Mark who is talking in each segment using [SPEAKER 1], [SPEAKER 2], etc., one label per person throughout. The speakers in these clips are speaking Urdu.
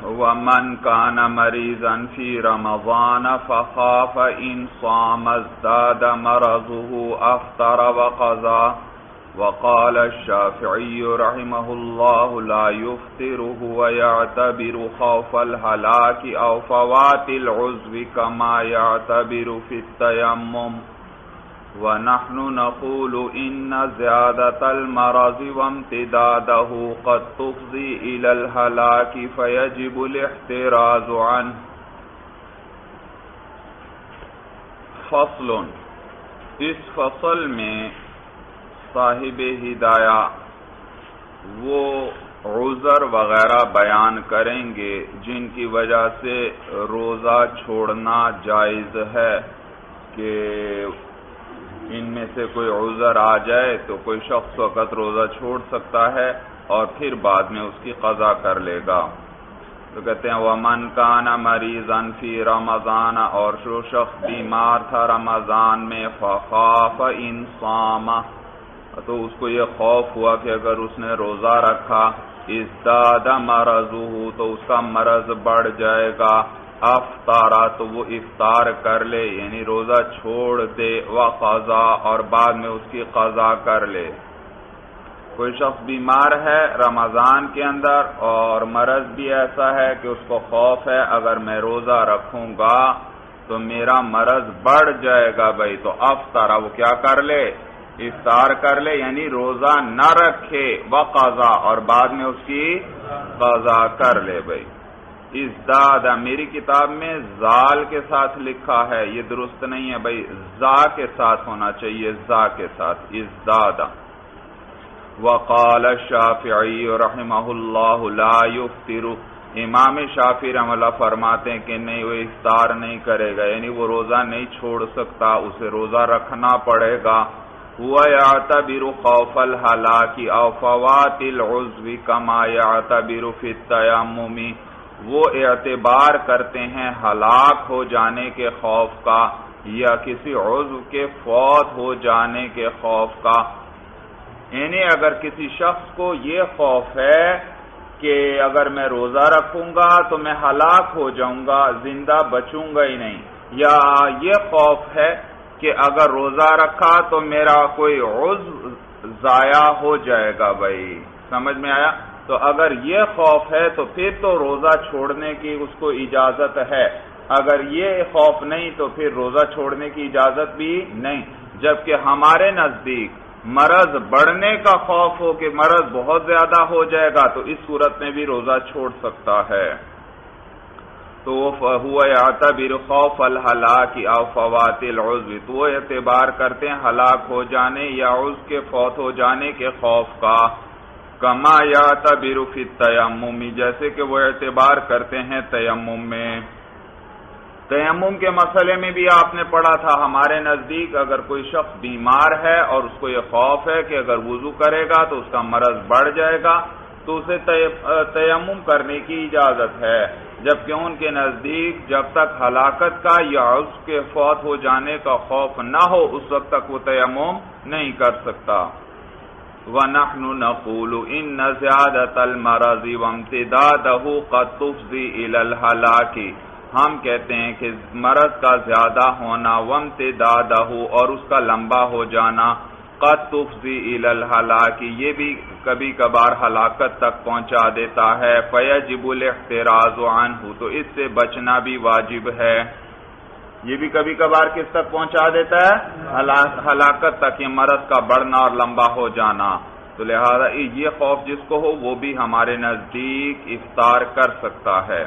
[SPEAKER 1] ومن كان مريضا في رمضان فخاف إن صام ازداد مرضه أفطر وقضى وقال الشافعي رحمه الله لا يفطره ويعتبر خوف الهلاك أو فوات العذر كما يعتبر في التيمم ونحن نقول إن زيادة المرض وامتداده قد تفضي إلى الهلاك فيجب الاحتراز عنه. فصل، اس فصل میں صاحب ہدایہ وہ عذر وغیرہ بیان کریں گے جن کی وجہ سے روزہ چھوڑنا جائز ہے، کہ ان میں سے کوئی عذر آ جائے تو کوئی شخص وقت روزہ چھوڑ سکتا ہے اور پھر بعد میں اس کی قضا کر لے گا. تو کہتے ہیں وَمَنْ كَانَ مَرِيضًا فِي رَمَضَانَ، اور جو شخص بیمار تھا رمضان میں، فَخَافَ إِنْ صَامَ، تو اس کو یہ خوف ہوا کہ اگر اس نے روزہ رکھا، ازداد مرضہ، تو اس کا مرض بڑھ جائے گا، افطارا، تو وہ افطار کر لے، یعنی روزہ چھوڑ دے، وقضا، اور بعد میں اس کی قضا کر لے. کوئی شخص بیمار ہے رمضان کے اندر اور مرض بھی ایسا ہے کہ اس کو خوف ہے اگر میں روزہ رکھوں گا تو میرا مرض بڑھ جائے گا بھائی، تو افطارا، وہ کیا کر لے؟ افطار کر لے، یعنی روزہ نہ رکھے، وقضا، اور بعد میں اس کی قضا کر لے بھائی. ازداد، میری کتاب میں زال کے ساتھ لکھا ہے، یہ درست نہیں ہے بھائی، زا کے ساتھ ہونا چاہیے، زا کے ساتھ، ازداد. وقال الشافعی رحمہ اللہ لا یفطر، امام شافعی رحمہ اللہ فرماتے ہیں کہ نہیں، وہ افطار نہیں کرے گا، یعنی وہ روزہ نہیں چھوڑ سکتا، اسے روزہ رکھنا پڑے گا. وَيَعْتَبِرُ خَوْفَ الْهَلَاكِ أَوْ فَوَاتِ الْعُذْرِ كَمَا يَعْتَبِرُ فِي التَّيَمُّمِ، وہ اعتبار کرتے ہیں ہلاک ہو جانے کے خوف کا یا کسی عضو کے فوت ہو جانے کے خوف کا. یعنی اگر کسی شخص کو یہ خوف ہے کہ اگر میں روزہ رکھوں گا تو میں ہلاک ہو جاؤں گا، زندہ بچوں گا ہی نہیں، یا یہ خوف ہے کہ اگر روزہ رکھا تو میرا کوئی عضو ضائع ہو جائے گا بھائی، سمجھ میں آیا؟ تو اگر یہ خوف ہے تو پھر تو روزہ چھوڑنے کی اس کو اجازت ہے، اگر یہ خوف نہیں تو پھر روزہ چھوڑنے کی اجازت بھی نہیں. جبکہ ہمارے نزدیک مرض بڑھنے کا خوف ہو کہ مرض بہت زیادہ ہو جائے گا تو اس صورت میں بھی روزہ چھوڑ سکتا ہے. تو وہ یعتبر خوف الہلاک او فوات العذر، تو وہ اعتبار کرتے ہیں ہلاک ہو جانے یا عذر کے فوت ہو جانے کے خوف کا. کما یعتبر فی التیمم، جیسے کہ وہ اعتبار کرتے ہیں تیمم میں. تیمم کے مسئلے میں بھی آپ نے پڑھا تھا، ہمارے نزدیک اگر کوئی شخص بیمار ہے اور اس کو یہ خوف ہے کہ اگر وضو کرے گا تو اس کا مرض بڑھ جائے گا تو اسے تیمم کرنے کی اجازت ہے، جبکہ ان کے نزدیک جب تک ہلاکت کا یا عضو کے فوت ہو جانے کا خوف نہ ہو اس وقت تک وہ تیمم نہیں کر سکتا. وَنَحْنُ نَقُولُ إِنَّ زِيَادَةَ الْمَرَضِ وَامْتِدَادَهُ قَدْ تُفْضِي إِلَى الْهَلَاكِ، ہم کہتے ہیں کہ مرض کا زیادہ ہونا، وَامْتِدَادَهُ، اور اس کا لمبا ہو جانا، قَدْ تُفْضِي إِلَى الْهَلَاكِ، یہ بھی کبھی کبھار ہلاکت تک پہنچا دیتا ہے. فَيَجِبُ الْاحْتِرَازُ عَنْهُ، تو اس سے بچنا بھی واجب ہے. یہ بھی کبھی کبھار کس تک پہنچا دیتا ہے؟ ہلاکت تک، یہ مرض کا بڑھنا اور لمبا ہو جانا. تو لہذا یہ خوف جس کو ہو وہ بھی ہمارے نزدیک افطار کر سکتا ہے.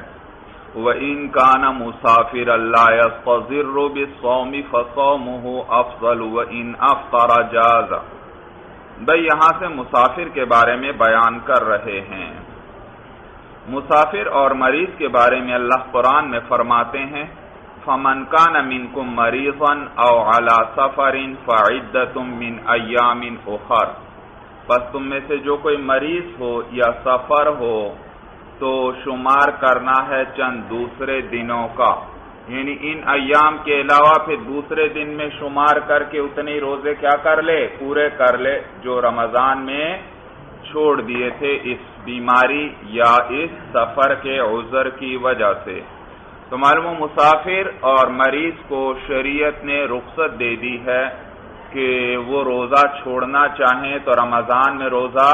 [SPEAKER 1] وَإِن كَانَ مُسَافِرًا لَا يَسْتَضِرُّ بِالصَّوْمِ فَصَوْمُهُ أَفْضَلُ وَإِنْ أَفْطَرَ جَازَ. بھئی یہاں سے مسافر کے بارے میں بیان کر رہے ہیں. مسافر اور مریض کے بارے میں اللہ قرآن میں فرماتے ہیں فَمَنْ كَانَ مِنْكُمْ مَرِيضًا أَوْ عَلَى سَفَرٍ فَعِدَّةٌ مِّنْ أَيَّامٍ أُخَرَ، پس تم میں سے جو کوئی مریض ہو یا سفر ہو تو شمار کرنا ہے چند دوسرے دنوں کا، یعنی ان ایام کے علاوہ پھر دوسرے دن میں شمار کر کے اتنے روزے کیا کر لے؟ پورے کر لے جو رمضان میں چھوڑ دیے تھے اس بیماری یا اس سفر کے عذر کی وجہ سے۔ تو معلوم مسافر اور مریض کو شریعت نے رخصت دے دی ہے کہ وہ روزہ چھوڑنا چاہیں تو رمضان میں روزہ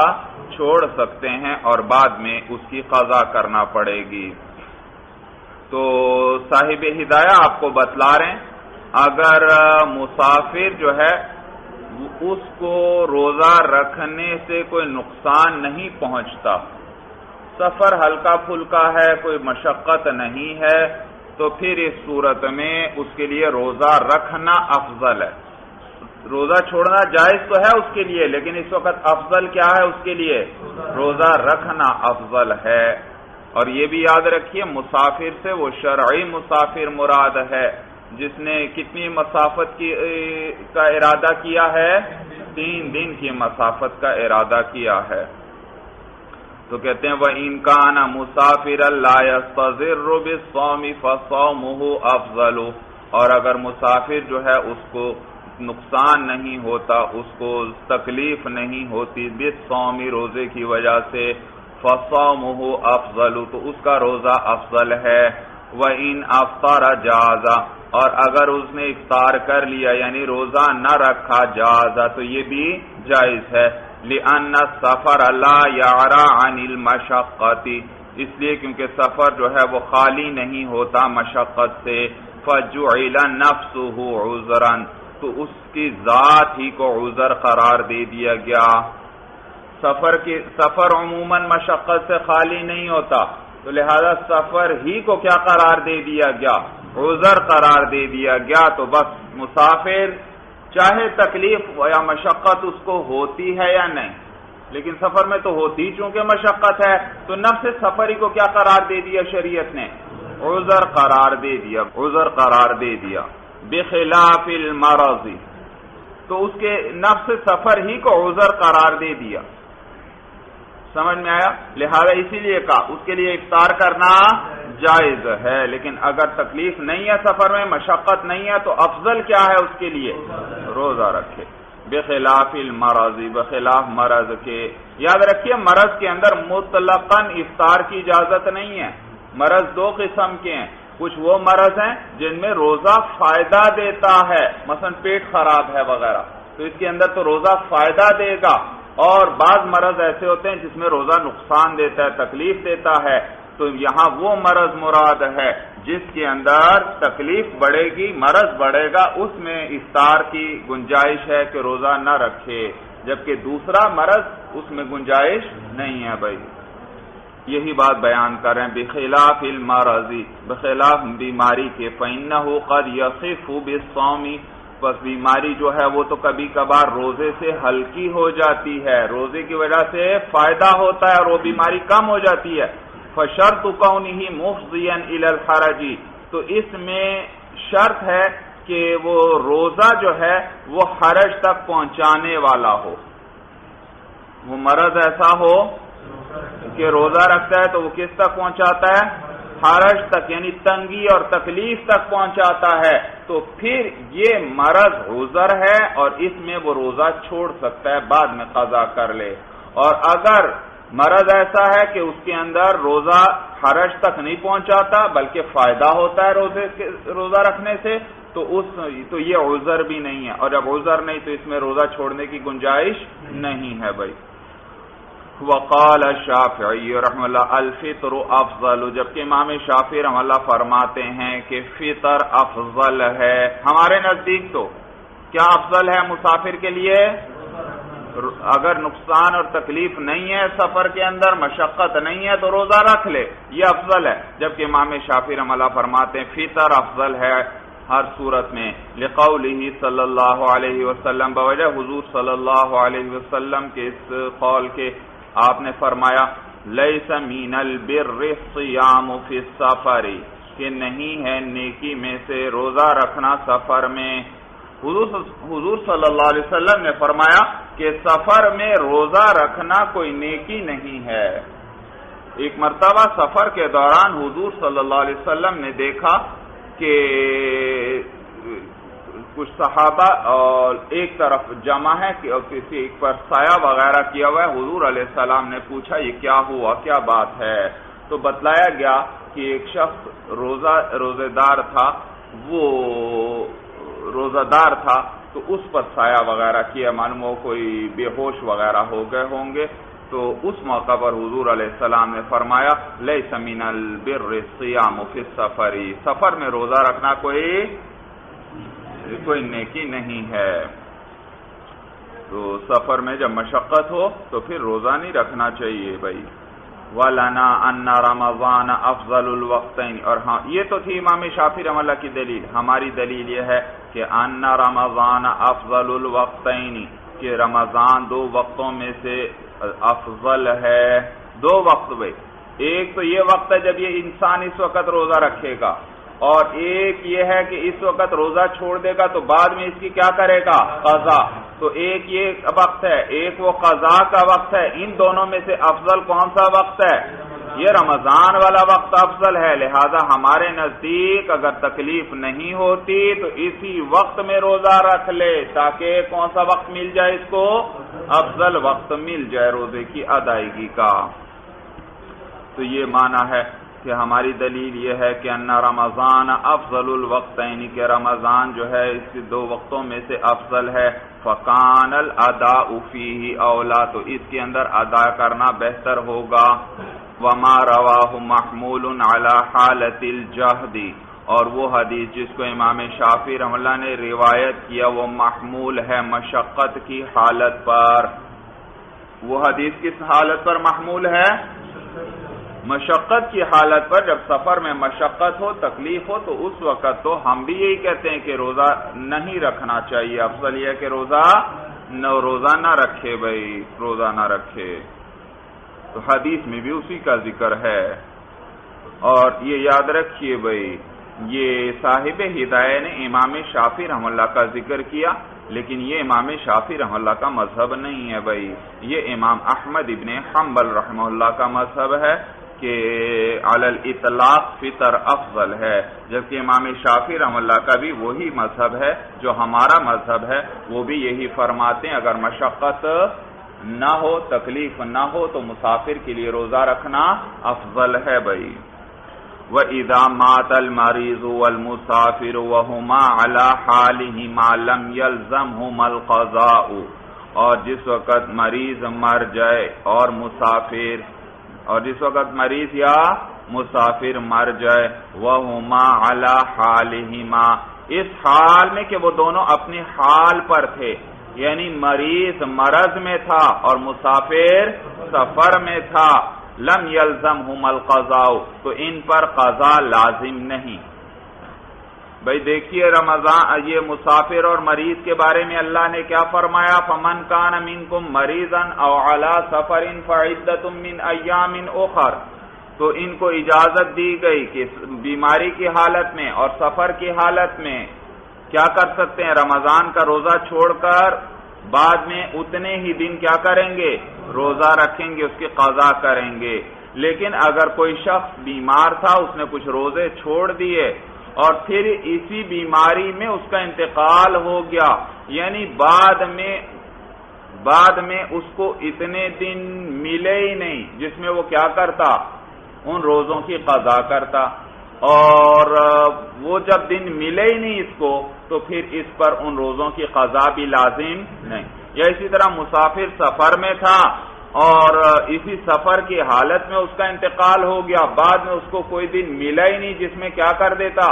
[SPEAKER 1] چھوڑ سکتے ہیں اور بعد میں اس کی قضا کرنا پڑے گی۔ تو صاحب ہدایہ آپ کو بتلا رہے ہیں اگر مسافر جو ہے اس کو روزہ رکھنے سے کوئی نقصان نہیں پہنچتا، سفر ہلکا پھلکا ہے، کوئی مشقت نہیں ہے، تو پھر اس صورت میں اس کے لیے روزہ رکھنا افضل ہے۔ روزہ چھوڑنا جائز تو ہے اس کے لیے، لیکن اس وقت افضل کیا ہے اس کے لیے؟ روزہ رکھنا افضل ہے۔ اور یہ بھی یاد رکھیے مسافر سے وہ شرعی مسافر مراد ہے جس نے کتنی مسافت کا ارادہ کیا ہے؟ 3 دن کی مسافت کا ارادہ کیا ہے۔ تو کہتے ہیں وَإِن كَانَ مُسَافِرًا لَا يَسْتَضِرُّ بِالصَّوْمِ فَصَوْمُهُ أَفْضَلُ، اور اگر مسافر جو ہے اس کو نقصان نہیں ہوتا، اس کو تکلیف نہیں ہوتی بالصوم روزے کی وجہ سے، فَصَوْمُهُ أَفْضَلُ تو اس کا روزہ افضل ہے۔ وَإِنْ أَفْطَرَ جَازَ، اور اگر اس نے افطار کر لیا یعنی روزہ نہ رکھا، جاز تو یہ بھی جائز ہے۔ لِأَنَّ السَّفَرَ لَا يَعْرَى عَنِ الْمَشَقَّةِ، اس لیے کیونکہ سفر جو ہے وہ خالی نہیں ہوتا مشقت سے۔ فَجُعِلَ نَفْسُهُ عُذْرًا، تو اس کی ذات ہی کو عذر قرار دے دیا گیا۔ سفر عموماً مشقت سے خالی نہیں ہوتا، تو لہذا سفر ہی کو کیا قرار دے دیا گیا؟ عذر قرار دے دیا گیا۔ تو بس مسافر چاہے تکلیف یا مشقت اس کو ہوتی ہے یا نہیں، لیکن سفر میں تو ہوتی چونکہ مشقت ہے، تو نفس سفری کو کیا قرار دے دیا شریعت نے؟ عذر قرار دے دیا، عذر قرار دے دیا۔ بخلاف المرض، تو اس کے نفس سفر ہی کو عذر قرار دے دیا۔ سمجھ میں آیا؟ لہذا اسی لیے کہا اس کے لیے افطار کرنا جائز ہے، لیکن اگر تکلیف نہیں ہے سفر میں، مشقت نہیں ہے، تو افضل کیا ہے اس کے لیے؟ روزہ رکھے۔ بخلاف المرض، بخلاف مرض کے۔ یاد رکھیے مرض کے اندر مطلقاً افطار کی اجازت نہیں ہے۔ مرض 2 قسم کے ہیں، کچھ وہ مرض ہیں جن میں روزہ فائدہ دیتا ہے، مثلا پیٹ خراب ہے وغیرہ، تو اس کے اندر تو روزہ فائدہ دے گا، اور بعض مرض ایسے ہوتے ہیں جس میں روزہ نقصان دیتا ہے، تکلیف دیتا ہے، تو یہاں وہ مرض مراد ہے جس کے اندر تکلیف بڑھے گی، مرض بڑھے گا، اس میں افطار کی گنجائش ہے کہ روزہ نہ رکھے، جبکہ دوسرا مرض اس میں گنجائش نہیں ہے۔ بھائی یہی بات بیان کر رہے ہیں، بخلاف المرض، بخلاف بیماری کے، فإنه قد يخف بالصوم، بس بیماری جو ہے وہ تو کبھی کبھار روزے سے ہلکی ہو جاتی ہے، روزے کی وجہ سے فائدہ ہوتا ہے اور وہ بیماری کم ہو جاتی ہے۔ فشرط كونه مفضيا الى الحرج، تو اس میں شرط ہے کہ وہ روزہ جو ہے وہ حرج تک پہنچانے والا ہو، وہ مرض ایسا ہو کہ روزہ رکھتا ہے تو وہ کس تک پہنچاتا ہے؟ حرج تک، یعنی تنگی اور تکلیف تک پہنچاتا ہے، تو پھر یہ مرض عذر ہے اور اس میں وہ روزہ چھوڑ سکتا ہے، بعد میں قضا کر لے۔ اور اگر مرض ایسا ہے کہ اس کے اندر روزہ حرج تک نہیں پہنچاتا بلکہ فائدہ ہوتا ہے روزہ رکھنے سے، تو یہ عذر بھی نہیں ہے، اور جب عذر نہیں تو اس میں روزہ چھوڑنے کی گنجائش نہیں ہے۔ بھائی وقال الشافعی رحمہ اللہ الفطر افضل، جبکہ امام شافعی رحمہ اللہ فرماتے ہیں کہ فطر افضل ہے۔ ہمارے نزدیک تو کیا افضل ہے مسافر کے لیے؟ اگر نقصان اور تکلیف نہیں ہے سفر کے اندر، مشقت نہیں ہے تو روزہ رکھ لے، یہ افضل ہے، جبکہ امام شافعی رحمہ اللہ فرماتے ہیں فطر افضل ہے ہر صورت میں، لقولہ صلی اللہ علیہ وسلم، بوجہ حضور صلی اللہ علیہ وسلم کے اس قول کے، آپ نے فرمایا لیس من البر الصیام فی السفر، کہ نہیں ہے نیکی میں سے روزہ رکھنا سفر میں۔ حضور صلی اللہ علیہ وسلم نے فرمایا کہ سفر میں روزہ رکھنا کوئی نیکی نہیں ہے۔ ایک مرتبہ سفر کے دوران حضور صلی اللہ علیہ وسلم نے دیکھا کہ کچھ صحابہ اور ایک طرف جمع ہے کہ کسی ایک پر سایہ وغیرہ کیا ہوا ہے. حضور علیہ السلام نے پوچھا یہ کیا ہوا، کیا بات ہے؟ تو بتلایا گیا کہ ایک شخص روزے دار تھا، وہ روزہ دار تھا تو اس پر سایہ وغیرہ کیا، معلوم ہو کوئی بے ہوش وغیرہ ہو گئے ہوں گے. تو اس موقع پر حضور علیہ السلام نے فرمایا لیس من البر الصیام فی السفر، سفر میں روزہ رکھنا کوئی نیکی نہیں ہے. تو سفر میں جب مشقت ہو تو پھر روزہ نہیں رکھنا چاہیے بھائی. وَلَنَا أَنَّ رَمَضَانَ أَفْضَلُ الْوَقْتَيْنِ، اور ہاں یہ تو تھی امام شافعی رحمہ اللہ کی دلیل. ہماری دلیل یہ ہے کہ أَنَّ رَمَضَانَ أَفْضَلُ الْوَقْتَيْنِ، کہ رمضان دو وقتوں میں سے افضل ہے. دو وقت بھائی، ایک تو یہ وقت ہے جب یہ انسان اس وقت روزہ رکھے گا، اور ایک یہ ہے کہ اس وقت روزہ چھوڑ دے گا تو بعد میں اس کی کیا کرے گا؟ قضا. تو ایک یہ وقت ہے، ایک وہ قضا کا وقت ہے. ان دونوں میں سے افضل کون سا وقت ہے؟ یہ رمضان والا وقت افضل ہے. لہذا ہمارے نزدیک اگر تکلیف نہیں ہوتی تو اسی وقت میں روزہ رکھ لے تاکہ کون سا وقت مل جائے اس کو؟ افضل وقت مل جائے روزے کی ادائیگی کا. تو یہ معنی ہے کہ ہماری دلیل یہ ہے کہ ان رمضان افضل الوقتین، کہ رمضان جو ہے اس دو وقتوں میں سے افضل ہے. فکان الاداء فیہ اولا، تو اس کے اندر ادا کرنا بہتر ہوگا. وما رواہ محمول علی حالت الجہد، اور وہ حدیث جس کو امام شافعی رحمہ اللہ نے روایت کیا وہ محمول ہے مشقت کی حالت پر. وہ حدیث کس حالت پر محمول ہے؟ مشقت کی حالت پر. جب سفر میں مشقت ہو، تکلیف ہو، تو اس وقت تو ہم بھی یہی کہتے ہیں کہ روزہ نہیں رکھنا چاہیے. افضل یہ ہے کہ روزہ نہ رکھے بھائی، روزہ نہ رکھے. تو حدیث میں بھی اسی کا ذکر ہے. اور یہ یاد رکھیے بھائی، یہ صاحب ہدایہ نے امام شافعی رحمہ اللہ کا ذکر کیا، لیکن یہ امام شافعی رحمہ اللہ کا مذہب نہیں ہے بھائی. یہ امام احمد ابن حنبل رحمہ اللہ کا مذہب ہے کہ علی الاطلاق فطر افضل ہے، جبکہ امام شافعی رحمہ اللہ کا بھی وہی مذہب ہے جو ہمارا مذہب ہے. وہ بھی یہی فرماتے ہیں اگر مشقت نہ ہو، تکلیف نہ ہو تو مسافر کے لیے روزہ رکھنا افضل ہے بھائی. وَإِذَا مَاتَ الْمَرِيضُ وَالْمُسَافِرُ وَهُمَا عَلَى حَالِهِمَا لَمْ يَلْزَمْهُمَا الْقَضَاءُ، اور جس وقت مریض مر جائے اور جس وقت مریض یا مسافر مر جائے وَهُمَا عَلَى حَالِهِمَا، اس حال میں کہ وہ دونوں اپنی حال پر تھے، یعنی مریض مرض میں تھا اور مسافر سفر میں تھا. لم یلزمہم القضاء، تو ان پر قضا لازم نہیں. بھئی دیکھیے رمضان، یہ مسافر اور مریض کے بارے میں اللہ نے کیا فرمایا؟ فمن کان منکم مریضا او علی سفر فعدۃ من ایام اخر. تو ان کو اجازت دی گئی کہ بیماری کی حالت میں اور سفر کی حالت میں کیا کر سکتے ہیں؟ رمضان کا روزہ چھوڑ کر بعد میں اتنے ہی دن کیا کریں گے؟ روزہ رکھیں گے، اس کی قضا کریں گے. لیکن اگر کوئی شخص بیمار تھا، اس نے کچھ روزے چھوڑ دیے اور پھر اسی بیماری میں اس کا انتقال ہو گیا، یعنی بعد میں اس کو اتنے دن ملے ہی نہیں جس میں وہ کیا کرتا؟ ان روزوں کی قضا کرتا. اور وہ جب دن ملے ہی نہیں اس کو تو پھر اس پر ان روزوں کی قضا بھی لازم نہیں. یا اسی طرح مسافر سفر میں تھا اور اسی سفر کی حالت میں اس کا انتقال ہو گیا، بعد میں اس کو کوئی دن ملا ہی نہیں جس میں کیا کر دیتا؟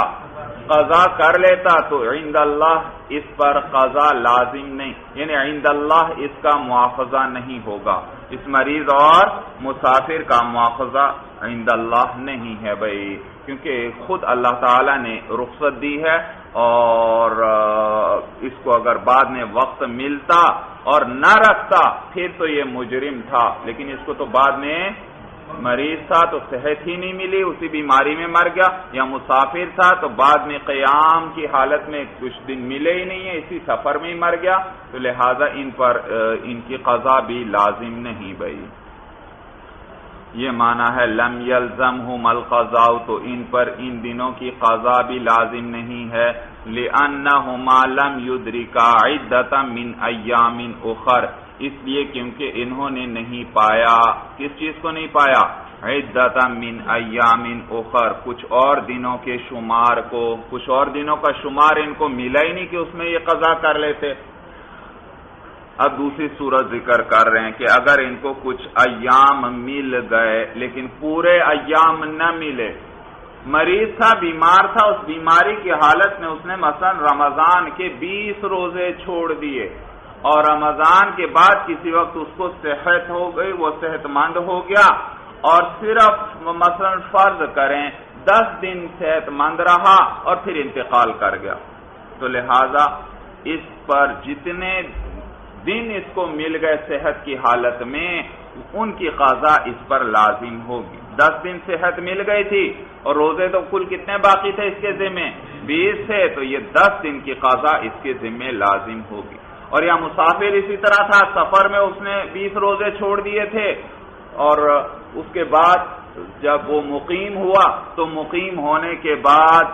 [SPEAKER 1] قضا کر لیتا. تو عند اللہ اس پر قضا لازم نہیں، یعنی عند اللہ اس کا مواخذہ نہیں ہوگا. اس مریض اور مسافر کا مواخذہ عند اللہ نہیں ہے بھائی، کیونکہ خود اللہ تعالی نے رخصت دی ہے، اور اس کو اگر بعد میں وقت ملتا اور نہ رکھتا پھر تو یہ مجرم تھا. لیکن اس کو تو بعد میں مریض تھا تو صحت ہی نہیں ملی، اسی بیماری میں مر گیا، یا مسافر تھا تو بعد میں قیام کی حالت میں کچھ دن ملے ہی نہیں ہے، اسی سفر میں ہی مر گیا. تو لہذا ان پر ان کی قضا بھی لازم نہیں بھائی. یہ معنی ہے لم یلزمہم القضاء، تو ان پر ان دنوں کی قضا بھی لازم نہیں ہے. لِأَنَّهُمَا لَمْ يُدْرِكَا عِدَّةً مِّنْ أَيَّامٍ أُخَرَ، اس لیے کیونکہ انہوں نے نہیں پایا، کس چیز کو نہیں پایا؟ عِدَّةً مِّنْ أَيَّامٍ أُخَرَ، کچھ اور دنوں کے شمار کو، کچھ اور دنوں کا شمار ان کو ملا ہی نہیں کہ اس میں یہ قضا کر لیتے۔ اب دوسری صورت ذکر کر رہے ہیں کہ اگر ان کو کچھ ایام مل گئے لیکن پورے ایام نہ ملے، مریض تھا، بیمار تھا، اس بیماری کی حالت میں اس نے مثلا رمضان کے 20 روزے چھوڑ دیے اور رمضان کے بعد کسی وقت اس کو صحت ہو گئی، وہ صحت مند ہو گیا اور صرف مثلا فرض کریں 10 دن صحت مند رہا اور پھر انتقال کر گیا، تو لہذا اس پر جتنے دن اس کو مل گئے صحت کی حالت میں ان کی قضا اس پر لازم ہوگی۔ 10 دن صحت مل گئی تھی اور روزے تو کل کتنے باقی تھے اس کے ذمے؟ 20 تھے، تو یہ 10 دن کی قضا اس کے ذمے لازم ہوگی۔ اور یا مسافر اسی طرح تھا، سفر میں اس نے 20 روزے چھوڑ دیے تھے اور اس کے بعد جب وہ مقیم ہوا تو مقیم ہونے کے بعد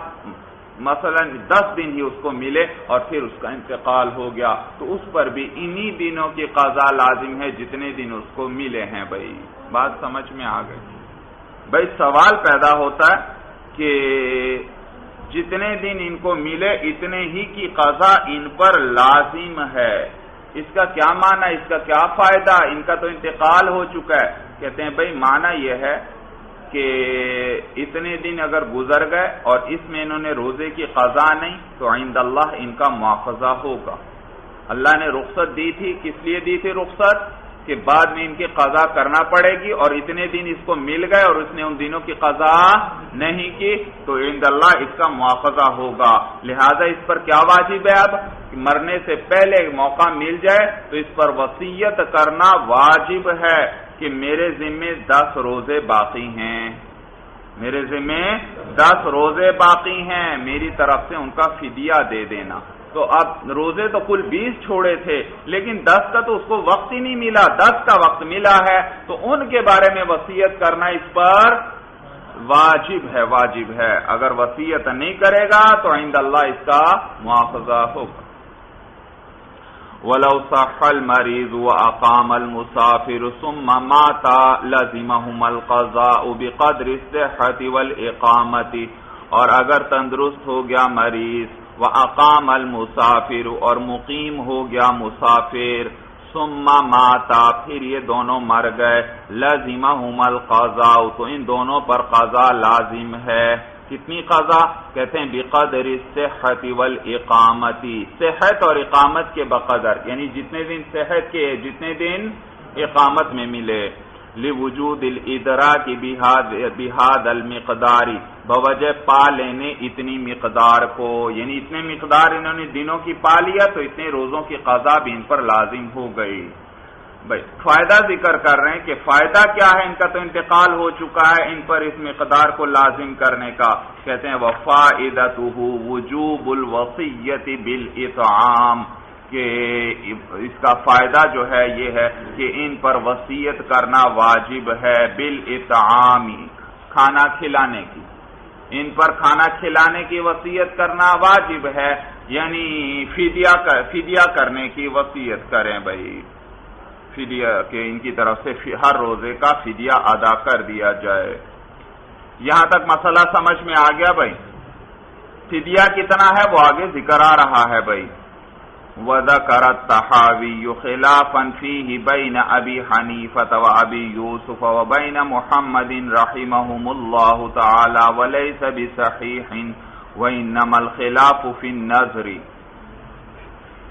[SPEAKER 1] مثلا 10 دن ہی اس کو ملے اور پھر اس کا انتقال ہو گیا، تو اس پر بھی انہی دنوں کی قضا لازم ہے جتنے دن اس کو ملے ہیں۔ بھائی بات سمجھ میں آ گئی؟ بھائی سوال پیدا ہوتا ہے کہ جتنے دن ان کو ملے اتنے ہی کی قضا ان پر لازم ہے، اس کا کیا معنی، اس کا کیا فائدہ؟ ان کا تو انتقال ہو چکا ہے۔ کہتے ہیں بھائی معنی یہ ہے کہ اتنے دن اگر گزر گئے اور اس میں انہوں نے روزے کی قضا نہیں تو عند اللہ ان کا مواخذہ ہوگا۔ اللہ نے رخصت دی تھی، کس لیے دی تھی رخصت؟ کہ بعد میں ان کی قضا کرنا پڑے گی اور اتنے دن اس کو مل گئے اور اس نے ان دنوں کی قضا نہیں کی تو عند اللہ اس کا مواخذہ ہوگا۔ لہذا اس پر کیا واجب ہے؟ اب مرنے سے پہلے موقع مل جائے تو اس پر وصیت کرنا واجب ہے کہ میرے ذمے 10 روزے باقی ہیں، میرے ذمے 10 روزے باقی ہیں، میری طرف سے ان کا فدیہ دے دینا۔ تو اب روزے تو کل 20 چھوڑے تھے لیکن 10 کا تو اس کو وقت ہی نہیں ملا، 10 کا وقت ملا ہے تو ان کے بارے میں وصیت کرنا اس پر واجب ہے، واجب ہے۔ اگر وصیت نہیں کرے گا تو عند اللہ اس کا مواخذہ ہوگا۔ وَلَوْ صَحَّ الْمَرِيضُ وَأَقَامَ الْمُسَافِرُ ثُمَّ مَاتَ لَزِمَهُمَا الْقَضَاءُ بِقَدْرِ الصِّحَّةِ وَالْإِقَامَةِ، اور اگر تندرست ہو گیا مریض، وَأَقَامَ الْمُسَافِرُ اور مقیم ہو گیا مسافر، ثُمَّ مَاتَ پھر یہ دونوں مر گئے، لَزِمَهُمَا الْقَضَاءُ تو ان دونوں پر قضا لازم ہے۔ کتنی قضا؟ کہتے ہیں بقدر الصحت والاقامت، صحت اور اقامت کے بقدر، یعنی جتنے دن صحت کے جتنے دن اقامت میں ملے، لوجود الادراک بهذا المقدار بوجہ پا لینے اتنی مقدار کو، یعنی اتنے مقدار انہوں نے دنوں کی پا لیا تو اتنے روزوں کی قضا بھی ان پر لازم ہو گئی۔ بھائی فائدہ ذکر کر رہے ہیں کہ فائدہ کیا ہے، ان کا تو انتقال ہو چکا ہے، ان پر اس مقدار کو لازم کرنے کا۔ کہتے ہیں وَفَائِدَتُهُ وُجُوبُ الْوَصِيَّةِ بِالْإِطْعَامِ، کہ اس کا فائدہ جو ہے یہ ہے کہ ان پر وصیت کرنا واجب ہے، بالإطعام کھانا کھلانے کی، ان پر کھانا کھلانے کی وصیت کرنا واجب ہے، یعنی فدیہ کرنے کی وصیت کریں بھائی، فدیہ کہ ان کی طرف سے ہر روزے کا فدیہ ادا کر دیا جائے۔ یہاں تک مسئلہ سمجھ میں آ گیا بھائی؟ فدیہ کتنا ہے وہ آگے ذکر آ رہا ہے بھائی۔ وَذَكَرَ الطَّحَاوِيُّ خِلَافًا فِيهِ بَيْنَ أَبِي حَنِيفَةَ وَأَبِي يُوسُفَ وَبَيْنَ مُحَمَّدٍ رَحِمَهُمُ اللَّهُ تَعَالَى وَلَيْسَ بِصَحِيحٍ وَإِنَّمَا الْخِلَافُ فِي النَّذْرِ۔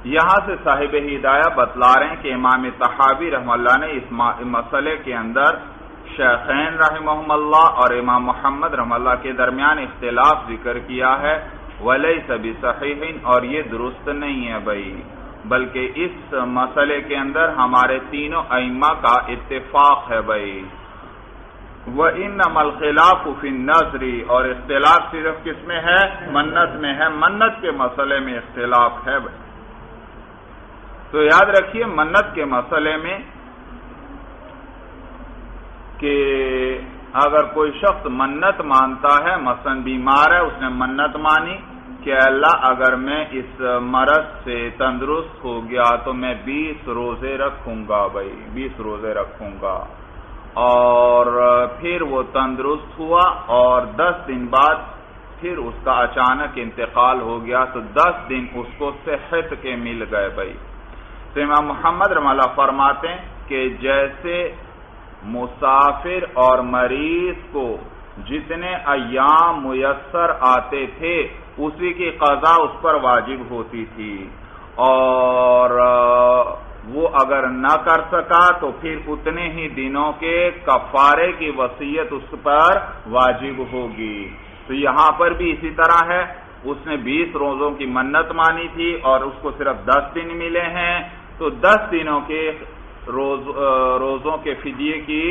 [SPEAKER 1] یہاں سے صاحب ہدایہ بتلا رہے ہیں کہ امام طحاوی رحمہ اللہ نے اس مسئلے کے اندر شیخین رحمہم اللہ اور امام محمد رحمہ اللہ کے درمیان اختلاف ذکر کیا ہے، وَلَيْسَ بِصَحِيحٍ اور یہ درست نہیں ہے بھائی، بلکہ اس مسئلے کے اندر ہمارے تینوں ائمہ کا اتفاق ہے بھائی۔ وَإِنَّمَا الْخِلَافُ فِي النَّذْرِ اور اختلاف صرف کس میں ہے؟ منت میں ہے، منت کے مسئلے میں اختلاف ہے بھائی۔ تو یاد رکھیے منت کے مسئلے میں کہ اگر کوئی شخص منت مانتا ہے، مثلا بیمار ہے، اس نے منت مانی کہ کہ اللہ اگر میں اس مرض سے تندرست ہو گیا تو میں 20 روزے رکھوں گا بھائی، 20 روزے رکھوں گا۔ اور پھر وہ تندرست ہوا اور 10 دن بعد پھر اس کا اچانک انتقال ہو گیا تو 10 دن اس کو صحت کے مل گئے بھائی۔ تو امام محمد رحمہ اللہ فرماتے ہیں کہ جیسے مسافر اور مریض کو جتنے ایام میسر آتے تھے اسی کی قضا اس پر واجب ہوتی تھی، اور وہ اگر نہ کر سکا تو پھر اتنے ہی دنوں کے کفارے کی وصیت اس پر واجب ہوگی۔ تو یہاں پر بھی اسی طرح ہے، اس نے 20 روزوں کی منت مانی تھی اور اس کو صرف 10 دن ملے ہیں، تو 10 دنوں کے روزوں کے فدیے کی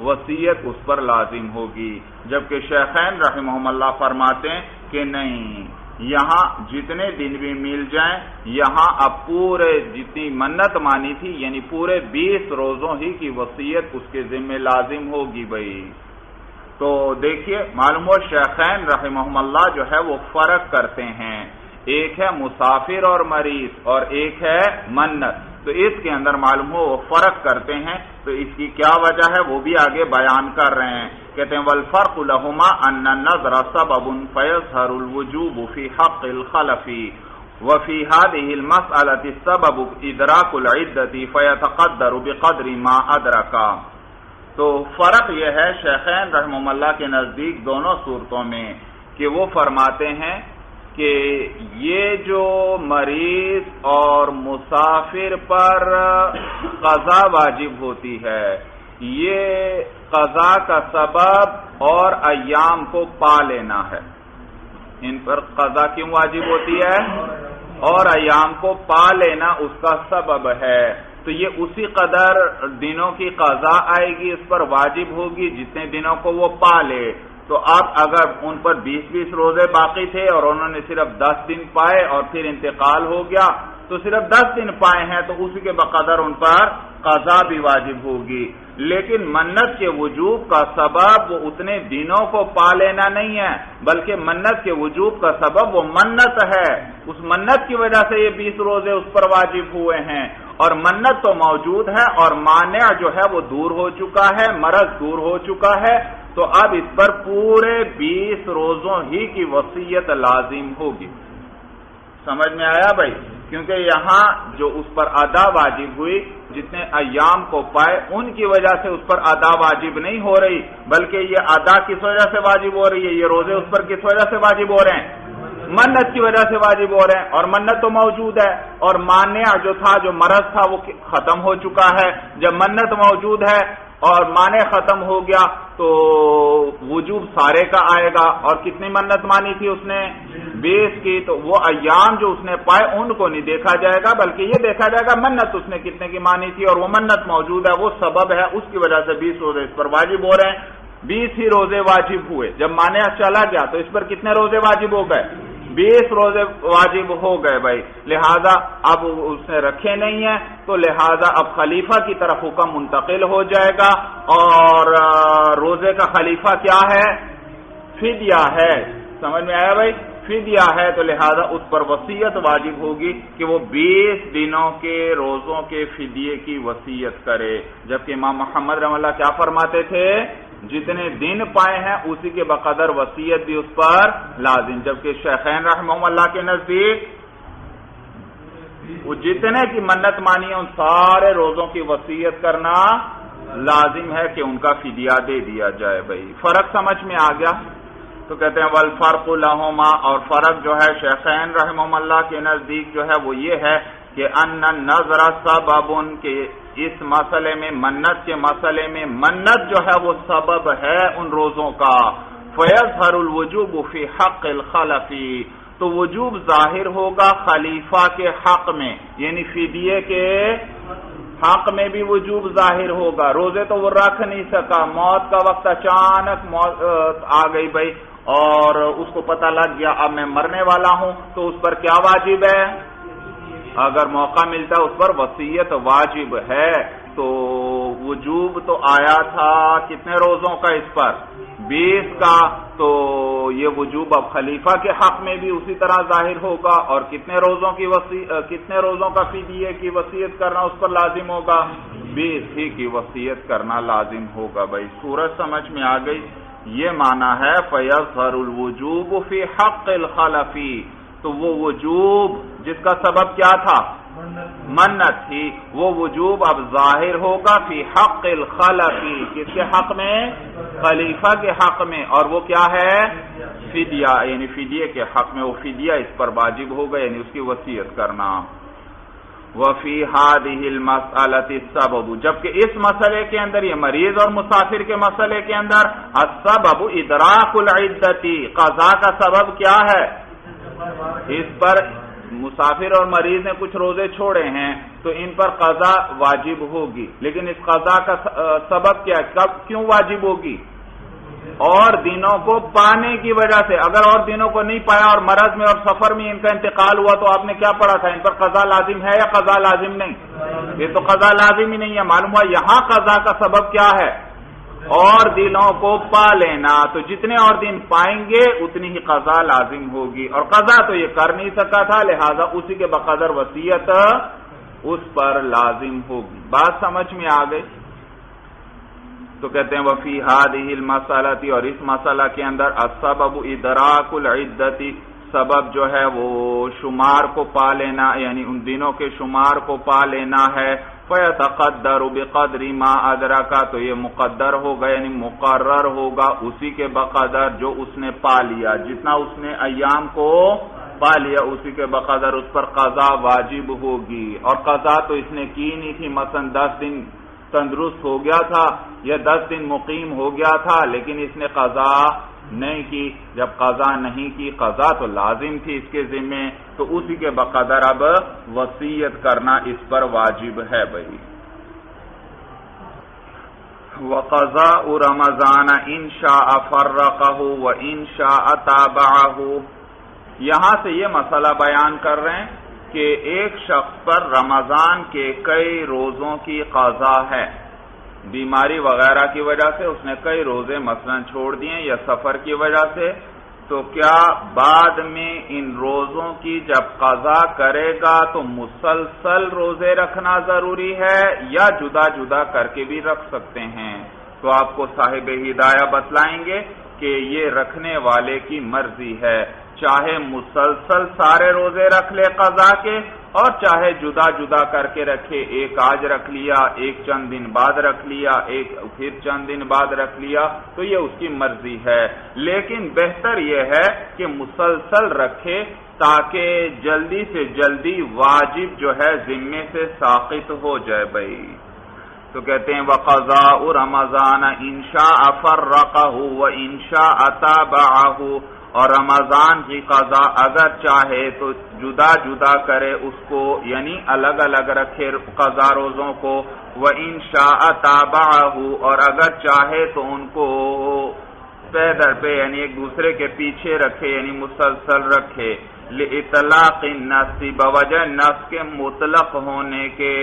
[SPEAKER 1] وصیت اس پر لازم ہوگی، جبکہ شیخین رحمہم اللہ فرماتے ہیں کہ نہیں، یہاں جتنے دن بھی مل جائیں، یہاں اب پورے جتنی منت مانی تھی یعنی پورے 20 روزوں ہی کی وصیت اس کے ذمہ لازم ہوگی بھائی۔ تو دیکھیے معلوم ہو شیخین رحمہم اللہ جو ہے وہ فرق کرتے ہیں، ایک ہے مسافر اور مریض اور ایک ہے منت، تو اس کے اندر معلوم ہو وہ فرق کرتے ہیں۔ تو اس کی کیا وجہ ہے وہ بھی آگے بیان کر رہے ہیں، کہتے ہیں والفرق لہما ان النذر سبب فیظہر الوجوب فی حق الخلف وفی هذه المسألة السبب ادراک العدة فیتقدر بقدر ما ادرکا۔ تو فرق یہ ہے شیخین رحمہ اللہ کے نزدیک دونوں صورتوں میں کہ وہ فرماتے ہیں کہ یہ جو مریض اور مسافر پر قضا واجب ہوتی ہے، یہ قضا کا سبب اور ایام کو پا لینا ہے۔ ان پر قضا کیوں واجب ہوتی ہے؟ اور ایام کو پا لینا اس کا سبب ہے، تو یہ اسی قدر دنوں کی قضا آئے گی، اس پر واجب ہوگی جتنے دنوں کو وہ پا لے۔ تو اب اگر ان پر 20 روزے باقی تھے اور انہوں نے صرف 10 دن پائے اور پھر انتقال ہو گیا تو صرف 10 دن پائے ہیں تو اسی کے بقدر ان پر قضا بھی واجب ہوگی، لیکن منت کے وجوب کا سبب وہ اتنے دنوں کو پا لینا نہیں ہے، بلکہ منت کے وجوب کا سبب وہ منت ہے، اس منت کی وجہ سے یہ 20 روزے اس پر واجب ہوئے ہیں، اور منت تو موجود ہے اور مانع جو ہے وہ دور ہو چکا ہے، مرض دور ہو چکا ہے، تو اب اس پر پورے 20 روزوں ہی کی وصیت لازم ہوگی۔ سمجھ میں آیا بھائی؟ کیونکہ یہاں جو اس پر ادا واجب ہوئی، جتنے ایام کو پائے ان کی وجہ سے اس پر ادا واجب نہیں ہو رہی، بلکہ یہ ادا کس وجہ سے واجب ہو رہی ہے، یہ روزے اس پر کس وجہ سے واجب ہو رہے ہیں؟ منت کی وجہ سے واجب ہو رہے ہیں، اور منت تو موجود ہے، اور مانع جو تھا، جو مرض تھا وہ ختم ہو چکا ہے۔ جب منت موجود ہے اور مانع ختم ہو گیا تو وجوب سارے کا آئے گا، اور کتنی منت مانی تھی اس نے؟ 20 کی، تو وہ ایام جو اس نے پائے ان کو نہیں دیکھا جائے گا، بلکہ یہ دیکھا جائے گا منت اس نے کتنے کی مانی تھی، اور وہ منت موجود ہے، وہ سبب ہے، اس کی وجہ سے 20 روزے اس پر واجب ہو رہے ہیں۔ 20 ہی روزے واجب ہوئے، جب مانع چلا گیا تو اس پر کتنے روزے واجب ہو گئے؟ 20 روزے واجب ہو گئے بھائی، لہذا اب اس نے رکھے نہیں ہیں تو لہذا اب خلیفہ کی طرف حکم منتقل ہو جائے گا، اور روزے کا خلیفہ کیا ہے؟ فدیہ ہے۔ سمجھ میں آیا بھائی؟ فدیہ ہے، تو لہذا اس پر وصیت واجب ہوگی کہ وہ 20 دنوں کے روزوں کے فدیے کی وصیت کرے، جبکہ امام محمد رحمہ اللہ کیا فرماتے تھے؟ جتنے دن پائے ہیں اسی کے بقدر وصیت بھی اس پر لازم، جبکہ شیخین رحمہ اللہ کے نزدیک وہ جتنے کی منت مانی ہے ان سارے روزوں کی وصیت کرنا لازم ہے کہ ان کا فدیہ دے دیا جائے بھائی۔ فرق سمجھ میں آ گیا؟ تو کہتے ہیں والفرق لہما، اور فرق جو ہے شیخین رحمہ اللہ کے نزدیک جو ہے وہ یہ ہے کہ ان النذر سبب، کہ اس مسئلے میں منت کے مسئلے میں منت جو ہے وہ سبب ہے ان روزوں کا، فیظہر الوجوب فی حق الخلف، تو وجوب ظاہر ہوگا خلیفہ کے حق میں، یعنی فدیے کے حق میں بھی وجوب ظاہر ہوگا۔ روزے تو وہ رکھ نہیں سکا، موت کا وقت اچانک آ گئی بھائی، اور اس کو پتہ لگ گیا اب میں مرنے والا ہوں، تو اس پر کیا واجب ہے؟ اگر موقع ملتا ہے اس پر وصیت واجب ہے۔ تو وجوب تو آیا تھا کتنے روزوں کا اس پر؟ 20 کا، تو یہ وجوب اب خلیفہ کے حق میں بھی اسی طرح ظاہر ہوگا، اور کتنے روزوں کا فدیے کی وصیت کرنا اس پر لازم ہوگا؟ 20 ہی کی وصیت کرنا لازم ہوگا۔ بھائی سورج سمجھ میں آ گئی؟ یہ معنی ہے فَيَظْهَرُ الْوُجُوبُ فِي حَقِّ الْخَلَفِ، تو وہ وجوب جس کا سبب کیا تھا؟ منت تھی، وہ وجوب اب ظاہر ہوگا فی حق الخلف، کس کے حق میں؟ خلیفہ کے حق میں، اور وہ کیا ہے؟ فدیہ، یعنی فدیے کے حق میں، وہ فدیہ اس پر واجب ہوگا، یعنی اس کی وصیت کرنا۔ وفی هذه المسألة السبب، جبکہ اس مسئلے کے اندر، یہ مریض اور مسافر کے مسئلے کے اندر، السبب ادراک العدتی، قضا کا سبب کیا ہے؟ اس پر مسافر اور مریض نے کچھ روزے چھوڑے ہیں تو ان پر قضا واجب ہوگی، لیکن اس قضا کا سبب کیا ہے؟ کیوں واجب ہوگی؟ اور دنوں کو پانے کی وجہ سے۔ اگر اور دنوں کو نہیں پایا اور مرض میں اور سفر میں ان کا انتقال ہوا تو آپ نے کیا پڑھا تھا؟ ان پر قضا لازم ہے یا قضا لازم نہیں؟ یہ تو قضا لازم ہی نہیں ہے۔ معلوم ہوا یہاں قضا کا سبب کیا ہے؟ اور دنوں کو پا لینا، تو جتنے اور دن پائیں گے اتنی ہی قضا لازم ہوگی، اور قضا تو یہ کر نہیں سکا تھا، لہذا اسی کے بقدر وصیت اس پر لازم ہوگی۔ بات سمجھ میں آ گئی؟ تو کہتے ہیں وفی هذه المسألة، اور اس مسئلہ کے اندر السبب ادراک العدتی، سبب جو ہے وہ شمار کو پا لینا، یعنی ان دنوں کے شمار کو پا لینا ہے۔ فَيَتَقَدَّرُ بِقَدْرِ مَا أَدْرَكَ، تو یہ مقدر ہوگا، یعنی مقرر ہوگا اسی کے بقدر جو اس نے پا لیا، جتنا اس نے ایام کو پا لیا اسی کے بقدر اس پر قضا واجب ہوگی۔ اور قضا تو اس نے کی نہیں تھی، مثلا 10 دن تندرست ہو گیا تھا یا 10 دن مقیم ہو گیا تھا، لیکن اس نے قضا نہیں کی۔ جب قضا نہیں کی، قضا تو لازم تھی اس کے ذمے، تو اسی کے بقدر اب وصیت کرنا اس پر واجب ہے۔ بھائی وَقَضَاءُ رَمَضَانَ إِنْ شَاءَ فَرَّقَهُ وَإِنْ شَاءَ تَابَعَهُ، یہاں سے یہ مسئلہ بیان کر رہے ہیں کہ ایک شخص پر رمضان کے کئی روزوں کی قضا ہے، بیماری وغیرہ کی وجہ سے اس نے کئی روزے مثلا چھوڑ دیے یا سفر کی وجہ سے، تو کیا بعد میں ان روزوں کی جب قضا کرے گا تو مسلسل روزے رکھنا ضروری ہے یا جدا جدا کر کے بھی رکھ سکتے ہیں؟ تو آپ کو صاحب ہدایہ بتلائیں گے کہ یہ رکھنے والے کی مرضی ہے، چاہے مسلسل سارے روزے رکھ لے قضا کے، اور چاہے جدا جدا کر کے رکھے، ایک آج رکھ لیا، ایک چند دن بعد رکھ لیا، ایک پھر چند دن بعد رکھ لیا، تو یہ اس کی مرضی ہے۔ لیکن بہتر یہ ہے کہ مسلسل رکھے تاکہ جلدی سے جلدی واجب جو ہے ذمے سے ساقط ہو جائے۔ بھائی تو کہتے ہیں وَقَضَاءُ رَمَضَانَ إِنْ شَاءَ فَرَّقَهُ وَإِنْ شَاءَ تَابَعَهُ، اور رمضان کی قضا اگر چاہے تو جدا جدا کرے اس کو، یعنی الگ الگ رکھے قضا روزوں کو، وَإِنْ شَاءَ تَابَعَهُ، اور اگر چاہے تو ان کو پے در پہ یعنی ایک دوسرے کے پیچھے رکھے، یعنی مسلسل رکھے، لِإِطْلَاقِ النَّصِ، بوجہ نص کے مطلق ہونے کے،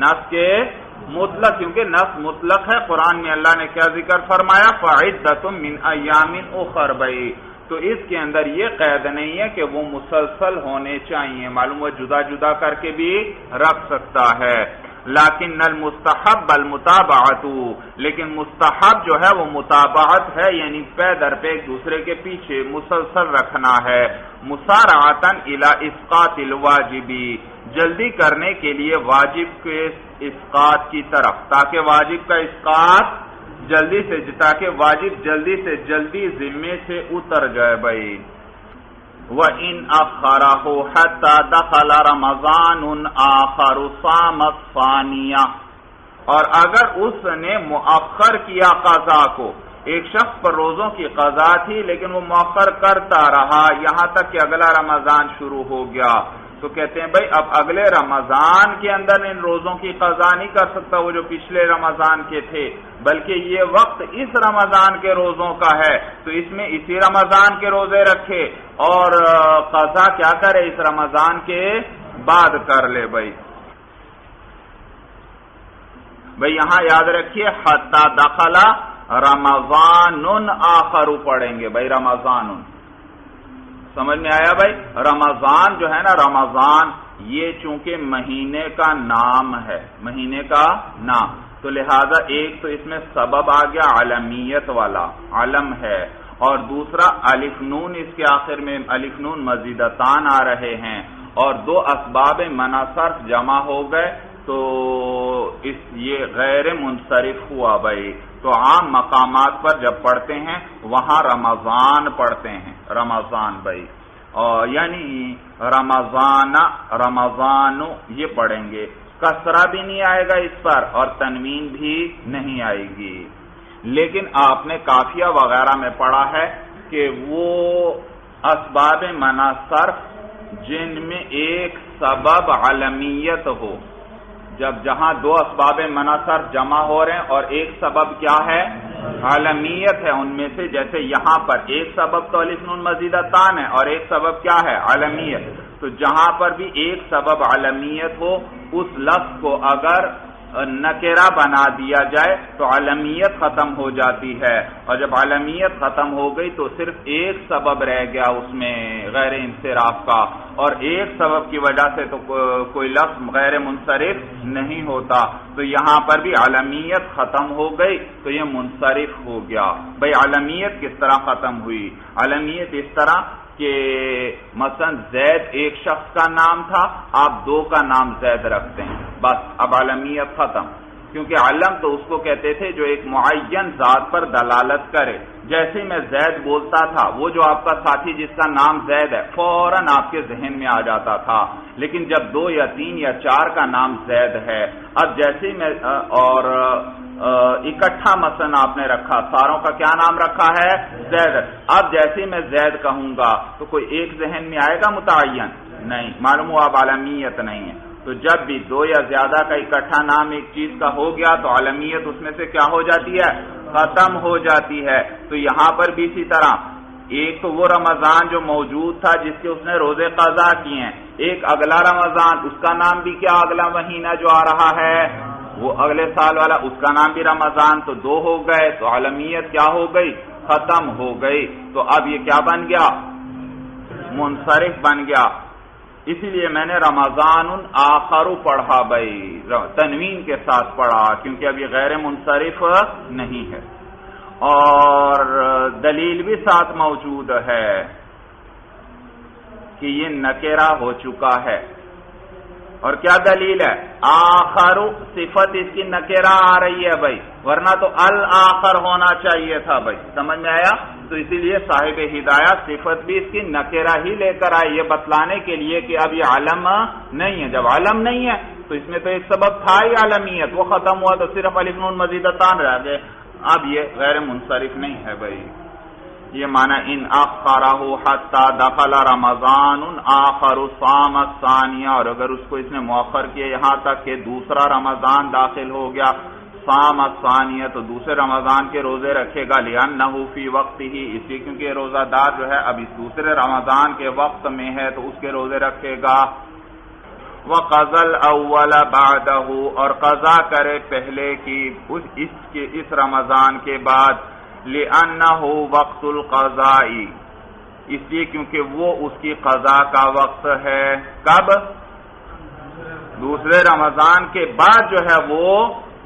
[SPEAKER 1] نص کے مطلق، کیونکہ نص مطلق ہے۔ قرآن میں اللہ نے کیا ذکر فرمایا؟ فَعِدَّةٌ مِّنْ أَيَّامٍ أُخَرَ، بھائی تو اس کے اندر یہ قید نہیں ہے کہ وہ مسلسل ہونے چاہیے، معلوم ہے جدا جدا کر کے بھی رکھ سکتا ہے۔ لیکن المستحب المتابعۃ، لیکن مستحب جو ہے وہ متابعت ہے، یعنی پے در پہ ایک دوسرے کے پیچھے مسلسل رکھنا ہے، مسارعۃ الی اسقاط الواجب، جلدی کرنے کے لیے واجب کے اسقاط کی طرف، تاکہ واجب کا اسقاط جلدی سے، تاکہ واجب جلدی سے جلدی ذمے سے اتر جائے۔ بھائی وَإِنْ أَخَّرَهُ حَتَّى دَخَلَ رَمَضَانٌ آخَرُ صَامَ الثَّانِيَةَ، اور اگر اس نے مؤخر کیا قضا کو، ایک شخص پر روزوں کی قضا تھی لیکن وہ مؤخر کرتا رہا یہاں تک کہ اگلا رمضان شروع ہو گیا، تو کہتے ہیں بھائی اب اگلے رمضان کے اندر ان روزوں کی قضا نہیں کر سکتا وہ جو پچھلے رمضان کے تھے، بلکہ یہ وقت اس رمضان کے روزوں کا ہے، تو اس میں اسی رمضان کے روزے رکھے اور قضا کیا کرے؟ اس رمضان کے بعد کر لے۔ بھائی یہاں یاد رکھیے حتی دخلا رمضان آخر پڑھیں گے بھائی، رمضان، سمجھ میں آیا بھائی؟ رمضان جو ہے نا، رمضان یہ چونکہ مہینے کا نام ہے، مہینے کا نام، تو لہذا ایک تو اس میں سبب آ گیا علمیت والا، علم ہے، اور دوسرا الف نون، اس کے آخر میں الف نون مزیدتان آ رہے ہیں، اور دو اسباب منع صرف جمع ہو گئے، تو یہ غیر منصرف ہوا بھائی۔ تو عام مقامات پر جب پڑھتے ہیں وہاں رمضان پڑھتے ہیں، رمضان بھائی، اور یعنی رمضان یہ پڑھیں گے، کسرہ بھی نہیں آئے گا اس پر اور تنوین بھی نہیں آئے گی۔ لیکن آپ نے قافیہ وغیرہ میں پڑھا ہے کہ وہ اسباب منع صرف جن میں ایک سبب علمیت ہو، جہاں دو اسباب منع صرف جمع ہو رہے ہیں اور ایک سبب کیا ہے؟ علمیت ہے، ان میں سے جیسے یہاں پر ایک سبب تو الف نون مزیدتان ہے اور ایک سبب کیا ہے؟ علمیت۔ تو جہاں پر بھی ایک سبب علمیت ہو، اس لفظ کو اگر نکرہ بنا دیا جائے تو علمیت ختم ہو جاتی ہے، اور جب علمیت ختم ہو گئی تو صرف ایک سبب رہ گیا اس میں غیر انصراف کا، اور ایک سبب کی وجہ سے تو کوئی لفظ غیر منصرف نہیں ہوتا، تو یہاں پر بھی علمیت ختم ہو گئی تو یہ منصرف ہو گیا۔ بھئی علمیت کس طرح ختم ہوئی؟ علمیت اس طرح کہ مثلا زید ایک شخص کا نام تھا، آپ دو کا نام زید رکھتے ہیں، بس اب علمیت ختم، کیونکہ علم تو اس کو کہتے تھے جو ایک معین ذات پر دلالت کرے۔ جیسے میں زید بولتا تھا، وہ جو آپ کا ساتھی جس کا نام زید ہے فوراً آپ کے ذہن میں آ جاتا تھا، لیکن جب دو یا تین یا چار کا نام زید ہے، اب جیسے میں اور اکٹھا مثلا آپ نے رکھا، ساروں کا کیا نام رکھا ہے؟ زید۔ اب جیسے میں زید کہوں گا تو کوئی ایک ذہن میں آئے گا متعین؟ نہیں، معلوم ہوا اب علمیت نہیں ہے۔ تو جب بھی دو یا زیادہ کا اکٹھا نام ایک چیز کا ہو گیا تو علمیت اس میں سے کیا ہو جاتی ہے؟ ختم ہو جاتی ہے۔ تو یہاں پر بھی اسی طرح، ایک تو وہ رمضان جو موجود تھا جس کے اس نے روزے قضا کیے ہیں، ایک اگلا رمضان، اس کا نام بھی کیا؟ اگلا مہینہ جو آ رہا ہے وہ اگلے سال والا، اس کا نام بھی رمضان، تو دو ہو گئے، تو علمیت کیا ہو گئی؟ ختم ہو گئی۔ تو اب یہ کیا بن گیا؟ منصرف بن گیا۔ اسی لیے میں نے رمضان آخر پڑھا بھائی، تنوین کے ساتھ پڑھا، کیونکہ اب یہ غیر منصرف نہیں ہے، اور دلیل بھی ساتھ موجود ہے کہ یہ نکرہ ہو چکا ہے۔ اور کیا دلیل ہے؟ آخر صفت اس کی نکرہ آ رہی ہے بھائی، ورنہ تو الآخر ہونا چاہیے تھا بھائی، سمجھ میں آیا؟ تو اسی لیے صاحب ہدایہ صفت بھی اس کی نکرہ ہی لے کر آئے، یہ بتلانے کے لیے کہ اب یہ علم نہیں ہے۔ جب علم نہیں ہے تو اس میں تو ایک سبب تھا ہی علمیت، وہ ختم ہوا تو صرف الف نون مزیدتان رہ گئے، اب یہ غیر منصرف نہیں ہے بھائی۔ یہ معنی ان اخرہ حتی دخل رمضان آخر صام الثانیہ، اور اگر اس کو اس نے مؤخر کیا یہاں تک کہ دوسرا رمضان داخل ہو گیا، صام الثانیہ، تو دوسرے رمضان کے روزے رکھے گا، لأنہ فی وقت ہی، اس لیے کیونکہ روزہ دار جو ہے اب اس دوسرے رمضان کے وقت میں ہے تو اس کے روزے رکھے گا۔ وَقَضَى الْأَوَّلَ بَعْدَهُ، اور قضا کرے پہلے کی اس رمضان کے بعد، لِأَنَّهُ وَقْتُ الْقَضَاءِ، اس لیے کیونکہ وہ اس کی قضا کا وقت ہے۔ کب؟ دوسرے رمضان کے بعد جو ہے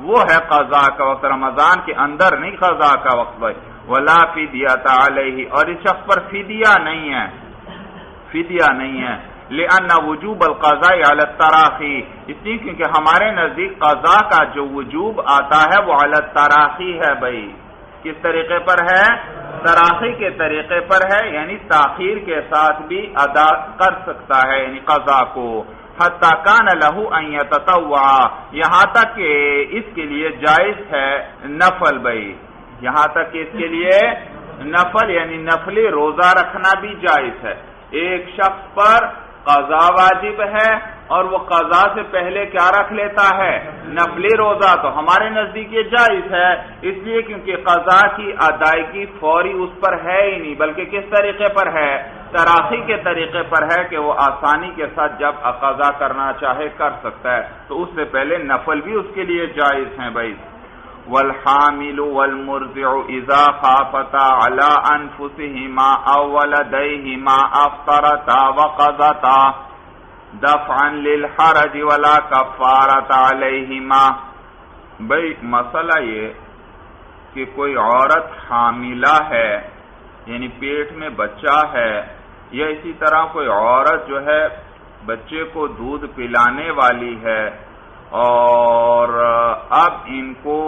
[SPEAKER 1] وہ ہے قضا کا وقت، رمضان کے اندر نہیں قضا کا وقت بھائی۔ وَلَا فِدْيَةَ عَلَيْهِ، اور اس شخص پر فدیہ نہیں ہے، فدیہ نہیں ہے، لِأَنَّ وُجُوبَ الْقَضَاءِ عَلَى التَّرَاخِي، اس لیے کیونکہ ہمارے نزدیک قضا کا جو وجوب آتا ہے وہ علی التراخی ہے بھائی۔ کس طریقے پر ہے؟ تراخی کے طریقے پر ہے، یعنی تاخیر کے ساتھ بھی ادا کر سکتا ہے، یعنی قضا کو۔ حتی کان لہ ان یتطوع، یہاں تک کہ اس کے لیے جائز ہے نفل بھائی، یہاں تک کہ اس کے لیے نفل یعنی نفلی روزہ رکھنا بھی جائز ہے۔ ایک شخص پر قضا واجب ہے اور وہ قضا سے پہلے کیا رکھ لیتا ہے؟ نفلی روزہ، تو ہمارے نزدیک یہ جائز ہے، اس لیے کیونکہ قضا کی ادائیگی فوری اس پر ہے ہی نہیں، بلکہ کس طریقے پر ہے؟ تراخی کے طریقے پر ہے کہ وہ آسانی کے ساتھ جب قضا کرنا چاہے کر سکتا ہے، تو اس سے پہلے نفل بھی اس کے لیے جائز ہیں بھائی۔ والحامل والمرضع اذا خافتا علی انفسهما او ولدیهما افطرتا وقضتا دفعا للحرج ولا کفارۃ علیہما. بھئی مسئلہ یہ کہ کوئی عورت حاملہ ہے یعنی پیٹ میں بچہ ہے، یا اسی طرح کوئی عورت جو ہے بچے کو دودھ پلانے والی ہے، اور اب ان کو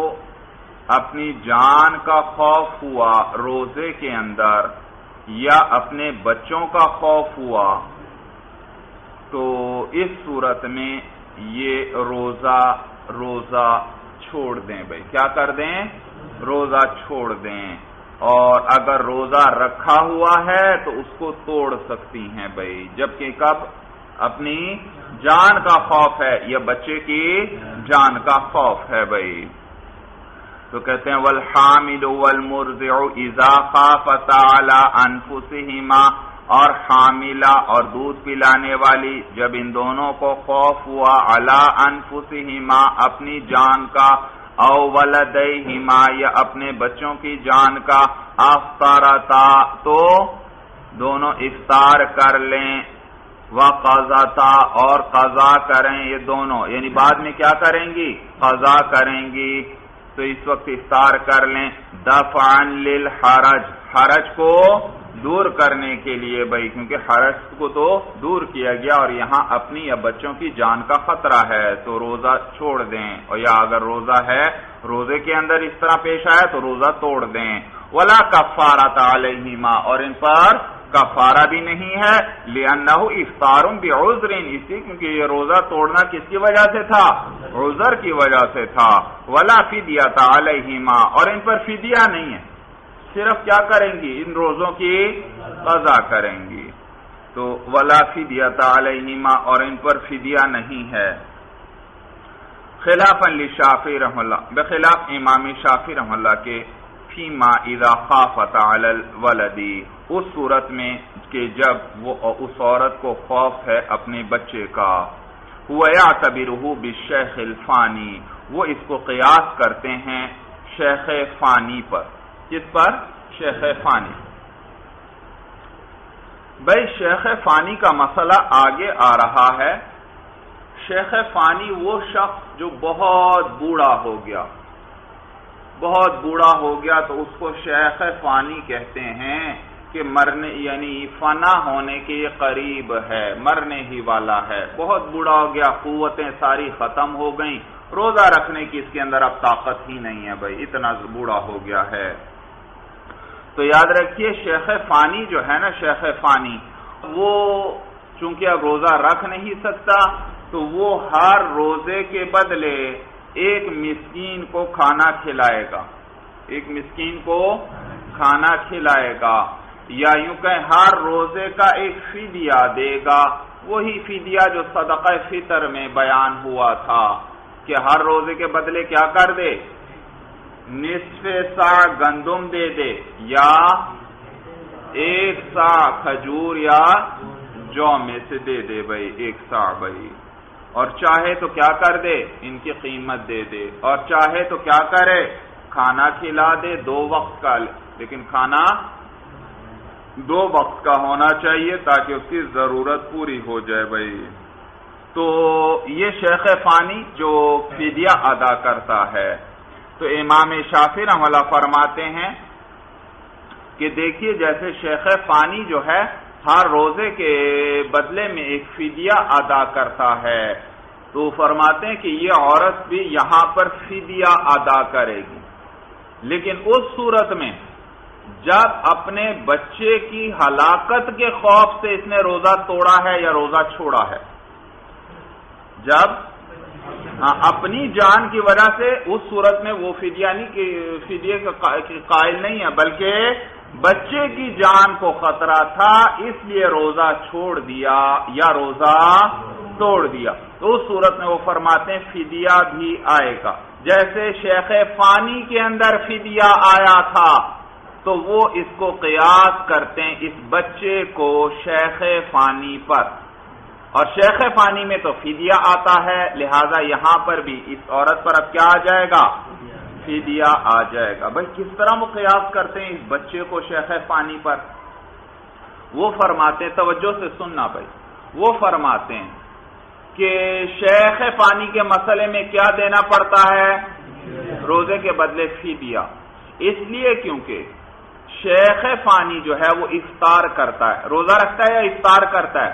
[SPEAKER 1] اپنی جان کا خوف ہوا روزے کے اندر یا اپنے بچوں کا خوف ہوا، تو اس صورت میں یہ روزہ چھوڑ دیں. بھائی کیا کر دیں؟ روزہ چھوڑ دیں. اور اگر روزہ رکھا ہوا ہے تو اس کو توڑ سکتی ہیں بھائی، جبکہ کب؟ اپنی جان کا خوف ہے یا بچے کی جان کا خوف ہے بھائی. تو کہتے ہیں والحامل والمرضع اذا خافتا علی انفسہما، اور حاملہ اور دودھ پلانے والی جب ان دونوں کو خوف ہوا علی انفسہما اپنی جان کا، او ولدیہما یا اپنے بچوں کی جان کا، افطرتا تو دونوں افطار کر لیں، وقضتا اور قضا کریں، یہ دونوں یعنی بعد میں کیا کریں گی؟ قضا کریں گی. تو اس وقت افطار کر لیں دفعا للحرج، حرج کو دور کرنے کے لیے بھائی، کیونکہ حرج کو تو دور کیا گیا اور یہاں اپنی یا بچوں کی جان کا خطرہ ہے تو روزہ چھوڑ دیں. اور یا اگر روزہ ہے، روزے کے اندر اس طرح پیش آیا تو روزہ توڑ دیں. ولا کفارۃ علیہما، اور ان پر کفارہ بھی نہیں ہے، لأنہ افطار بعذر، اسی کیونکہ یہ روزہ توڑنا کس کی وجہ سے تھا؟ عذر کی وجہ سے تھا. ولا فدیۃ علیہما، اور ان پر فدیہ نہیں ہے، صرف کیا کریں گی؟ ان روزوں کی قضا کریں گی. تو ولا فدیۃ علیہما، اور ان پر فدیہ نہیں ہے. خلافا للشافعی رحمہ اللہ، بخلاف امام شافعی رحمہ اللہ کے فیما اذا خافت علی الولد، اس صورت میں کہ جب وہ اس عورت کو خوف ہے اپنے بچے کا، وہ یعتبرہ بالشیخ الفانی، وہ اس کو قیاس کرتے ہیں شیخ فانی پر. کس پر؟ شیخ فانی. بھائی شیخ فانی کا مسئلہ آگے آ رہا ہے. شیخ فانی وہ شخص جو بہت بوڑھا ہو گیا، بہت بوڑھا ہو گیا تو اس کو شیخ فانی کہتے ہیں کہ مرنے یعنی فنا ہونے کے قریب ہے، مرنے ہی والا ہے، بہت بوڑھا ہو گیا، قوتیں ساری ختم ہو گئیں، روزہ رکھنے کی اس کے اندر اب طاقت ہی نہیں ہے بھائی، اتنا بوڑھا ہو گیا ہے. تو یاد رکھیے شیخ فانی جو ہے نا، شیخ فانی وہ چونکہ اب روزہ رکھ نہیں سکتا تو وہ ہر روزے کے بدلے ایک مسکین کو کھانا کھلائے گا، ایک مسکین کو کھانا کھلائے گا، یا یوں کہ ہر روزے کا ایک فدیہ دے گا، وہی فدیہ جو صدقہ فطر میں بیان ہوا تھا کہ ہر روزے کے بدلے کیا کر دے؟ نصف سا گندم دے دے، یا ایک سا کھجور یا جو میں سے دے دے بھائی، ایک سا بھائی. اور چاہے تو کیا کر دے؟ ان کی قیمت دے دے. اور چاہے تو کیا کرے؟ کھانا کھلا دے 2 وقت کا، لیکن کھانا 2 وقت کا ہونا چاہیے تاکہ اس کی ضرورت پوری ہو جائے بھائی. تو یہ شیخ فانی جو فدیہ ادا کرتا ہے. تو امام شافعی رحمہ اللہ فرماتے ہیں کہ دیکھیے جیسے شیخ فانی جو ہے ہر روزے کے بدلے میں ایک فدیہ ادا کرتا ہے، تو فرماتے ہیں کہ یہ عورت بھی یہاں پر فدیہ ادا کرے گی، لیکن اس صورت میں جب اپنے بچے کی ہلاکت کے خوف سے اس نے روزہ توڑا ہے یا روزہ چھوڑا ہے. جب اپنی جان کی وجہ سے اس صورت میں وہ فدیہ نہیں کہ فدیے کا قائل نہیں ہے، بلکہ بچے کی جان کو خطرہ تھا اس لیے روزہ چھوڑ دیا یا روزہ توڑ دیا، تو اس صورت میں وہ فرماتے ہیں فدیہ بھی آئے گا. جیسے شیخ فانی کے اندر فدیہ آیا تھا تو وہ اس کو قیاس کرتے ہیں اس بچے کو شیخ فانی پر، اور شیخ فانی میں تو فدیہ آتا ہے، لہذا یہاں پر بھی اس عورت پر اب کیا آ جائے گا؟ فدیہ آ جائے گا۔ بھائی کس طرح وہ قیاس کرتے ہیں اس بچے کو شیخ فانی پر؟ وہ فرماتے ہیں، توجہ سے سننا بھائی، وہ فرماتے ہیں کہ شیخ فانی کے مسئلے میں کیا دینا پڑتا ہے؟ روزے کے بدلے فدیہ، اس لیے کیونکہ شیخ فانی جو ہے وہ افطار کرتا ہے، روزہ رکھتا ہے یا افطار کرتا ہے؟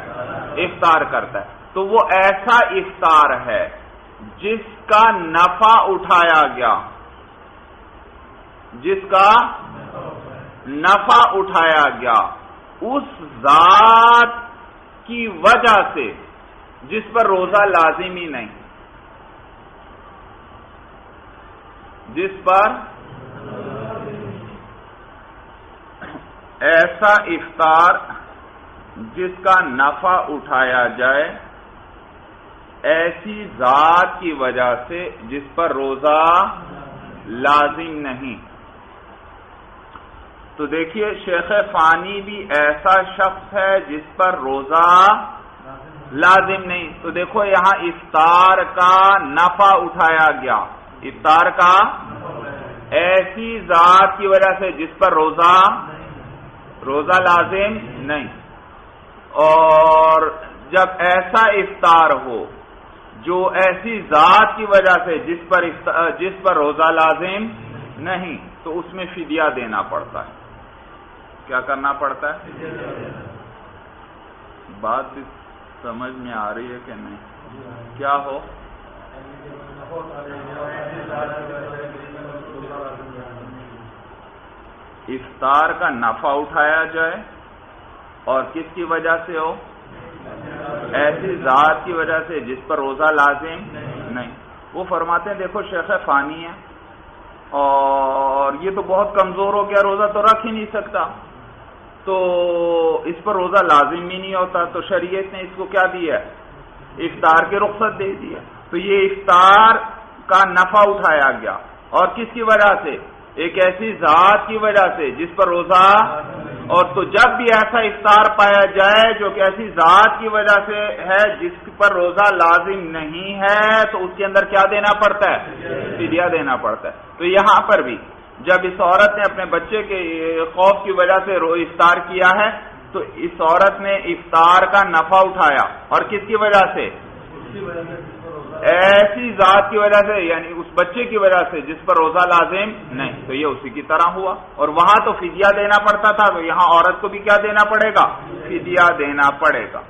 [SPEAKER 1] افطار کرتا ہے، تو وہ ایسا افطار ہے جس کا نفع اٹھایا گیا، جس کا نفع اٹھایا گیا اس ذات کی وجہ سے جس پر روزہ لازمی نہیں، جس پر ایسا افطار جس کا نفع اٹھایا جائے ایسی ذات کی وجہ سے جس پر روزہ لازم نہیں۔ تو دیکھیے شیخ فانی بھی ایسا شخص ہے جس پر روزہ لازم نہیں، تو دیکھو یہاں افطار کا نفع اٹھایا گیا، افطار کا ایسی ذات کی وجہ سے جس پر روزہ لازم نہیں، اور جب ایسا افطار ہو جو ایسی ذات کی وجہ سے جس پر روزہ لازم نہیں، تو اس میں فدیہ دینا پڑتا ہے۔ کیا کرنا پڑتا ہے؟ بات سمجھ میں آ رہی ہے کہ نہیں؟ کیا ہو؟ افطار کا نفع اٹھایا جائے اور کس کی وجہ سے ہو؟ ایسی ذات کی وجہ سے جس پر روزہ لازم نہیں۔ وہ فرماتے ہیں دیکھو شیخ فانی ہے اور یہ تو بہت کمزور ہو گیا، روزہ تو رکھ ہی نہیں سکتا، تو اس پر روزہ لازم ہی نہیں ہوتا، تو شریعت نے اس کو کیا دیا؟ افطار کی رخصت دے دیا۔ تو یہ افطار کا نفع اٹھایا گیا اور کس کی وجہ سے؟ ایک ایسی ذات کی وجہ سے جس پر روزہ، اور تو جب بھی ایسا افطار پایا جائے جو کہ ایسی ذات کی وجہ سے ہے جس پر روزہ لازم نہیں ہے، تو اس کے اندر کیا دینا پڑتا ہے؟ فدیہ دینا پڑتا ہے۔ تو یہاں پر بھی جب اس عورت نے اپنے بچے کے خوف کی وجہ سے افطار کیا ہے، تو اس عورت نے افطار کا نفع اٹھایا اور کس کی وجہ سے؟ ایسی ذات کی وجہ سے، یعنی اس بچے کی وجہ سے جس پر روزہ لازم نہیں، تو یہ اسی کی طرح ہوا، اور وہاں تو فدیہ دینا پڑتا تھا، تو یہاں عورت کو بھی کیا دینا پڑے گا؟ فدیہ دینا پڑے گا۔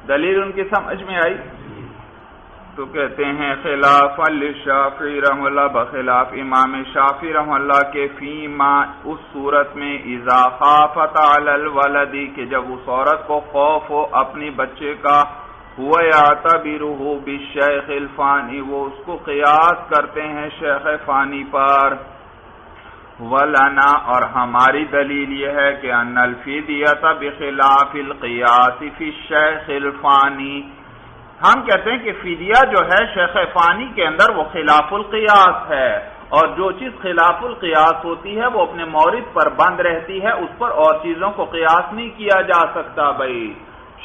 [SPEAKER 1] دلیل ان کی سمجھ میں آئی؟ تو کہتے ہیں خلاف الشافعی رحمہ اللہ، بخلاف امام شافعی رحمہ اللہ کے فیما، اس صورت میں اذا خافت علی الولد، کہ جب اس عورت کو خوف ہو اپنی بچے کا، هو یعتبرہ بالشیخ الفانی، وہ اس کو قیاس کرتے ہیں شیخ فانی پر، ولنا، اور ہماری دلیل یہ ہے کہ ان الفدیۃ بخلاف القیاس فی الشیخ الفانی، ہم کہتے ہیں کہ فدیہ جو ہے شیخ فانی کے اندر وہ خلاف القیاس ہے، اور جو چیز خلاف القیاس ہوتی ہے وہ اپنے مورد پر بند رہتی ہے، اس پر اور چیزوں کو قیاس نہیں کیا جا سکتا۔ بھائی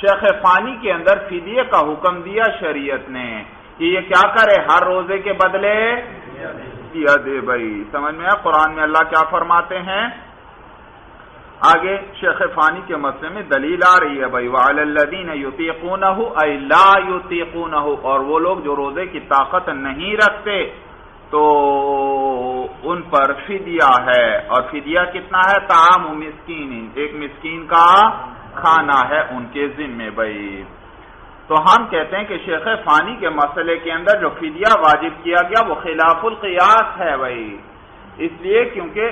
[SPEAKER 1] شیخ فانی کے اندر فدیہ کا حکم دیا شریعت نے کہ یہ کیا کرے؟ ہر روزے کے بدلے فدیہ دے۔ بھائی سمجھ میں آیا؟ قرآن میں اللہ کیا فرماتے ہیں؟ آگے شیخ فانی کے مسئلے میں دلیل آ رہی ہے بھائی، وَعَلَى الَّذِينَ يُطِيقُونَهُ أَيْ لَا يُطِيقُونَهُ، اور وہ لوگ جو روزے کی طاقت نہیں رکھتے تو ان پر فدیہ ہے، اور فدیہ کتنا ہے؟ طعام مسکین، ایک مسکین کا کھانا ہے ان کے ذمے۔ بھائی تو ہم کہتے ہیں کہ شیخ فانی کے مسئلے کے اندر جو فدیہ واجب کیا گیا وہ خلاف القیاس ہے بھائی، اس لیے کیونکہ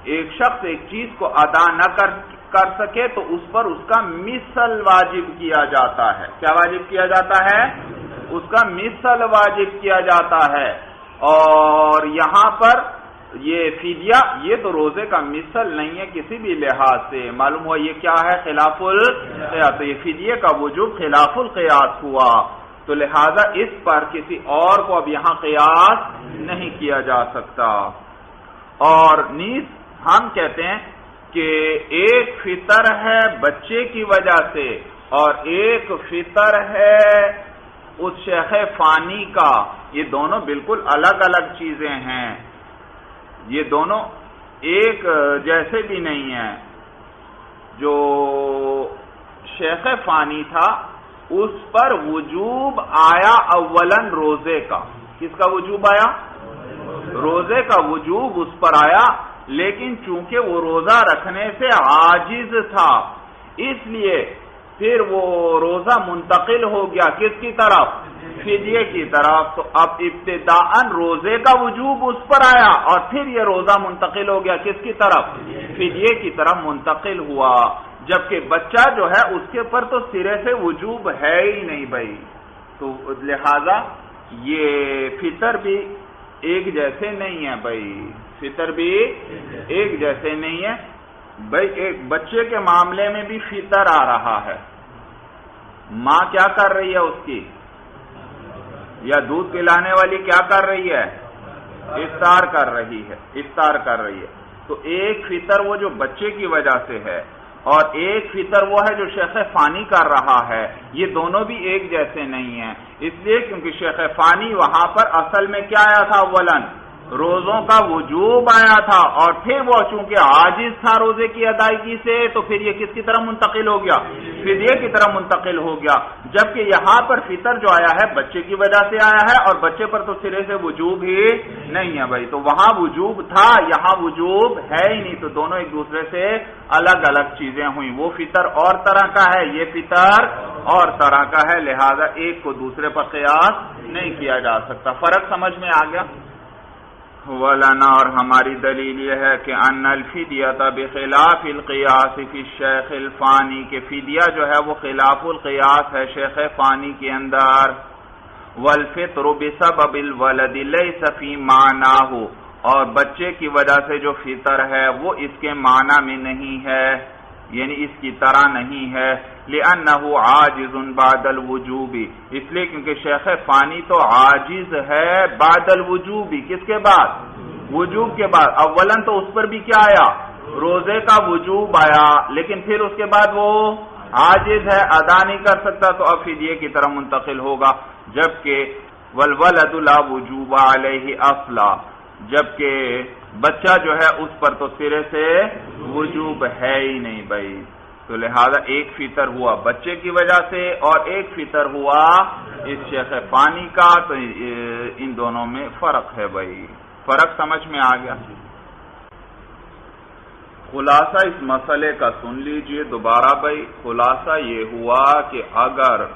[SPEAKER 1] ایک شخص ایک چیز کو ادا نہ کر سکے تو اس پر اس کا مثل واجب کیا جاتا ہے۔ کیا واجب کیا جاتا ہے؟ اس کا مثل واجب کیا جاتا ہے، اور یہاں پر یہ فدیہ یہ تو روزے کا مثل نہیں ہے کسی بھی لحاظ سے، معلوم ہوا یہ کیا ہے؟ خلاف القیاس، تو یہ فدیہ کا وجوب خلاف القیاس ہوا، تو لہذا اس پر کسی اور کو اب یہاں قیاس نہیں کیا جا سکتا۔ اور نیز ہم کہتے ہیں کہ ایک فطر ہے بچے کی وجہ سے اور ایک فطر ہے اس شیخ فانی کا، یہ دونوں بالکل الگ الگ چیزیں ہیں، یہ دونوں ایک جیسے بھی نہیں ہیں۔ جو شیخ فانی تھا اس پر وجوب آیا اولاً روزے کا، کس کا وجوب آیا؟ روزے کا وجوب اس پر آیا، لیکن چونکہ وہ روزہ رکھنے سے عاجز تھا اس لیے پھر وہ روزہ منتقل ہو گیا کس کی طرف؟ فدیے کی طرف۔ تو اب ابتداءً روزے کا وجوب اس پر آیا اور پھر یہ روزہ منتقل ہو گیا کس کی طرف؟ فدیے کی طرف منتقل ہوا، جبکہ بچہ جو ہے اس کے پر تو سرے سے وجوب ہے ہی نہیں بھائی، تو لہذا یہ فطر بھی ایک جیسے نہیں ہے بھائی، فطر بھی ایک جیسے نہیں ہے بھائی۔ ایک بچے کے معاملے میں بھی فطر آ رہا ہے، ماں کیا کر رہی ہے اس کی، یا دودھ پلانے والی کیا کر رہی ہے؟ افطار کر رہی ہے، افطار کر رہی ہے۔ تو ایک فطر وہ جو بچے کی وجہ سے ہے اور ایک فطر وہ ہے جو شیخ فانی کر رہا ہے، یہ دونوں بھی ایک جیسے نہیں ہیں، اس لیے کیونکہ شیخ فانی وہاں پر اصل میں کیا آیا تھا؟ اولاً روزوں کا وجوب آیا تھا، اور پھر وہ چونکہ عاجز تھا روزے کی ادائیگی سے تو پھر یہ کس کی طرف منتقل ہو گیا؟ فدیے کی طرف منتقل ہو گیا، جبکہ یہاں پر فطر جو آیا ہے بچے کی وجہ سے آیا ہے اور بچے پر تو سرے سے وجوب ہی نہیں ہے بھائی، تو وہاں وجوب تھا یہاں وجوب ہے ہی نہیں، تو دونوں ایک دوسرے سے الگ الگ چیزیں ہوئیں، وہ فطر اور طرح کا ہے، یہ فطر اور طرح کا ہے، لہذا ایک کو دوسرے پر قیاس نہیں کیا جا سکتا۔ فرق سمجھ میں آ گیا؟ ولنا، اور ہماری دلیل یہ ہے کہ ان الفدیۃ بخلاف القیاس فی الشیخ الفانی، کہ فدیہ جو ہے وہ خلاف القیاس ہے شیخ فانی کے اندر، والفطر بسبب الولد لیس فی معناہ، اور بچے کی وجہ سے جو فطر ہے وہ اس کے معنی میں نہیں ہے، یعنی اس کی طرح نہیں ہے، لأنہ عاجز بعد الوجوب، اس لیے کیونکہ شیخ فانی تو عاجز ہے بعد الوجوب، کس کے بعد؟ وجوب کے بعد۔ اولاً تو اس پر بھی کیا آیا؟ روزے کا وجوب آیا، لیکن پھر اس کے بعد وہ عاجز ہے، ادا نہیں کر سکتا، تو اب فدیے کی طرف منتقل ہوگا، جبکہ والولد لا وجوب علیہ اصلا، جبکہ بچہ جو ہے اس پر تو سرے سے وجوب ہے ہی نہیں بھائی، تو لہذا ایک فطر ہوا بچے کی وجہ سے اور ایک فطر ہوا اس شیخ فانی کا، تو ان دونوں میں فرق ہے بھائی، فرق سمجھ میں آ گیا؟ خلاصہ اس مسئلے کا سن لیجئے دوبارہ بھائی، خلاصہ یہ ہوا کہ اگر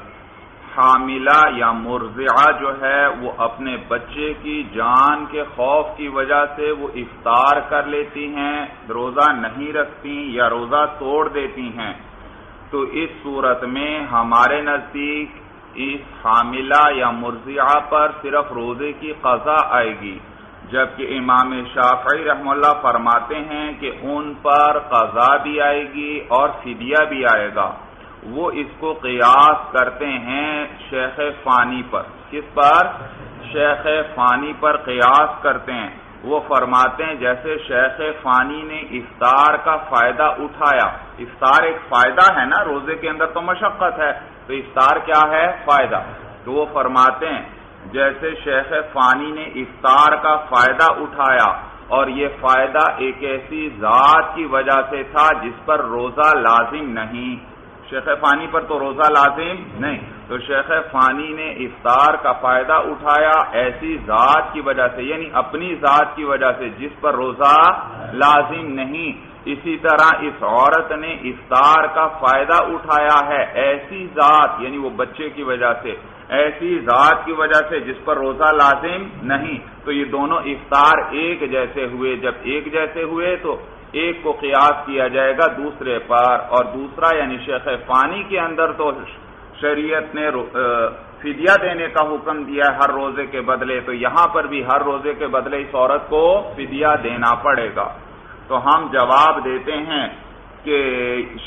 [SPEAKER 1] حاملہ یا مرضعہ جو ہے وہ اپنے بچے کی جان کے خوف کی وجہ سے وہ افطار کر لیتی ہیں، روزہ نہیں رکھتی یا روزہ توڑ دیتی ہیں، تو اس صورت میں ہمارے نزدیک اس حاملہ یا مرضعہ پر صرف روزے کی قضا آئے گی، جبکہ امام شافعی رحمہ اللہ فرماتے ہیں کہ ان پر قضا بھی آئے گی اور فدیہ بھی آئے گا۔ وہ اس کو قیاس کرتے ہیں شیخ فانی پر، کس پر؟ شیخ فانی پر قیاس کرتے ہیں، وہ فرماتے ہیں جیسے شیخ فانی نے افطار کا فائدہ اٹھایا، افطار ایک فائدہ ہے نا، روزے کے اندر تو مشقت ہے، تو افطار کیا ہے؟ فائدہ، تو وہ فرماتے ہیں جیسے شیخ فانی نے افطار کا فائدہ اٹھایا اور یہ فائدہ ایک ایسی ذات کی وجہ سے تھا جس پر روزہ لازم نہیں، شیخ فانی پر تو روزہ لازم نہیں، تو شیخ فانی نے افطار کا فائدہ اٹھایا ایسی ذات کی وجہ سے، یعنی اپنی ذات کی وجہ سے جس پر روزہ لازم نہیں، اسی طرح اس عورت نے افطار کا فائدہ اٹھایا ہے ایسی ذات، یعنی وہ بچے کی وجہ سے، ایسی ذات کی وجہ سے جس پر روزہ لازم نہیں، تو یہ دونوں افطار ایک جیسے ہوئے، جب ایک جیسے ہوئے تو ایک کو قیاس کیا جائے گا دوسرے پر، اور دوسرا یعنی شیخ فانی کے اندر تو شریعت نے فدیہ دینے کا حکم دیا ہے ہر روزے کے بدلے، تو یہاں پر بھی ہر روزے کے بدلے اس عورت کو فدیہ دینا پڑے گا۔ تو ہم جواب دیتے ہیں کہ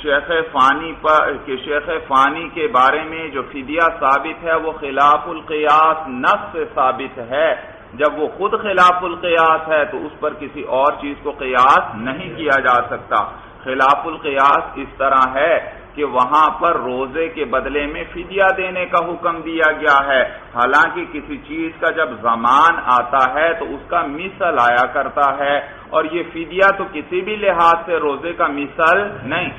[SPEAKER 1] شیخ فانی کے بارے میں جو فدیہ ثابت ہے وہ خلاف القیاس نص سے ثابت ہے، جب وہ خود خلاف القیاس ہے تو اس پر کسی اور چیز کو قیاس نہیں کیا جا سکتا، خلاف القیاس اس طرح ہے کہ وہاں پر روزے کے بدلے میں فدیہ دینے کا حکم دیا گیا ہے، حالانکہ کسی چیز کا جب زمان آتا ہے تو اس کا مثل آیا کرتا ہے، اور یہ فدیہ تو کسی بھی لحاظ سے روزے کا مثل نہیں،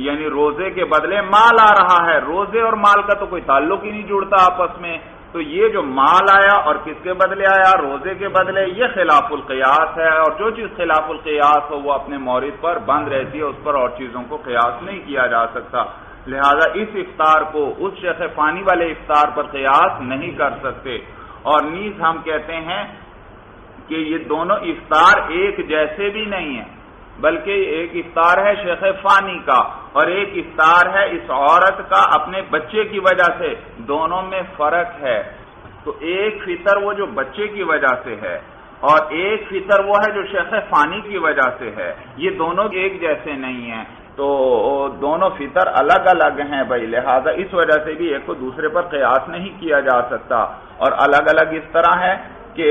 [SPEAKER 1] یعنی روزے کے بدلے مال آ رہا ہے، روزے اور مال کا تو کوئی تعلق ہی نہیں جڑتا آپس میں، تو یہ جو مال آیا اور کس کے بدلے آیا، روزے کے بدلے، یہ خلاف القیاس ہے، اور جو چیز خلاف القیاس ہو وہ اپنے مورد پر بند رہتی ہے، اس پر اور چیزوں کو قیاس نہیں کیا جا سکتا، لہذا اس افطار کو اس شیخ فانی والے افطار پر قیاس نہیں کر سکتے۔ اور نیز ہم کہتے ہیں کہ یہ دونوں افطار ایک جیسے بھی نہیں ہیں، بلکہ ایک افطار ہے شیخ فانی کا اور ایک افطار ہے اس عورت کا اپنے بچے کی وجہ سے، دونوں میں فرق ہے۔ تو ایک فطر وہ جو بچے کی وجہ سے ہے اور ایک فطر وہ ہے جو شیخ فانی کی وجہ سے ہے، یہ دونوں ایک جیسے نہیں ہیں، تو دونوں فطر الگ الگ ہیں بھائی، لہذا اس وجہ سے بھی ایک کو دوسرے پر قیاس نہیں کیا جا سکتا۔ اور الگ الگ اس طرح ہے کہ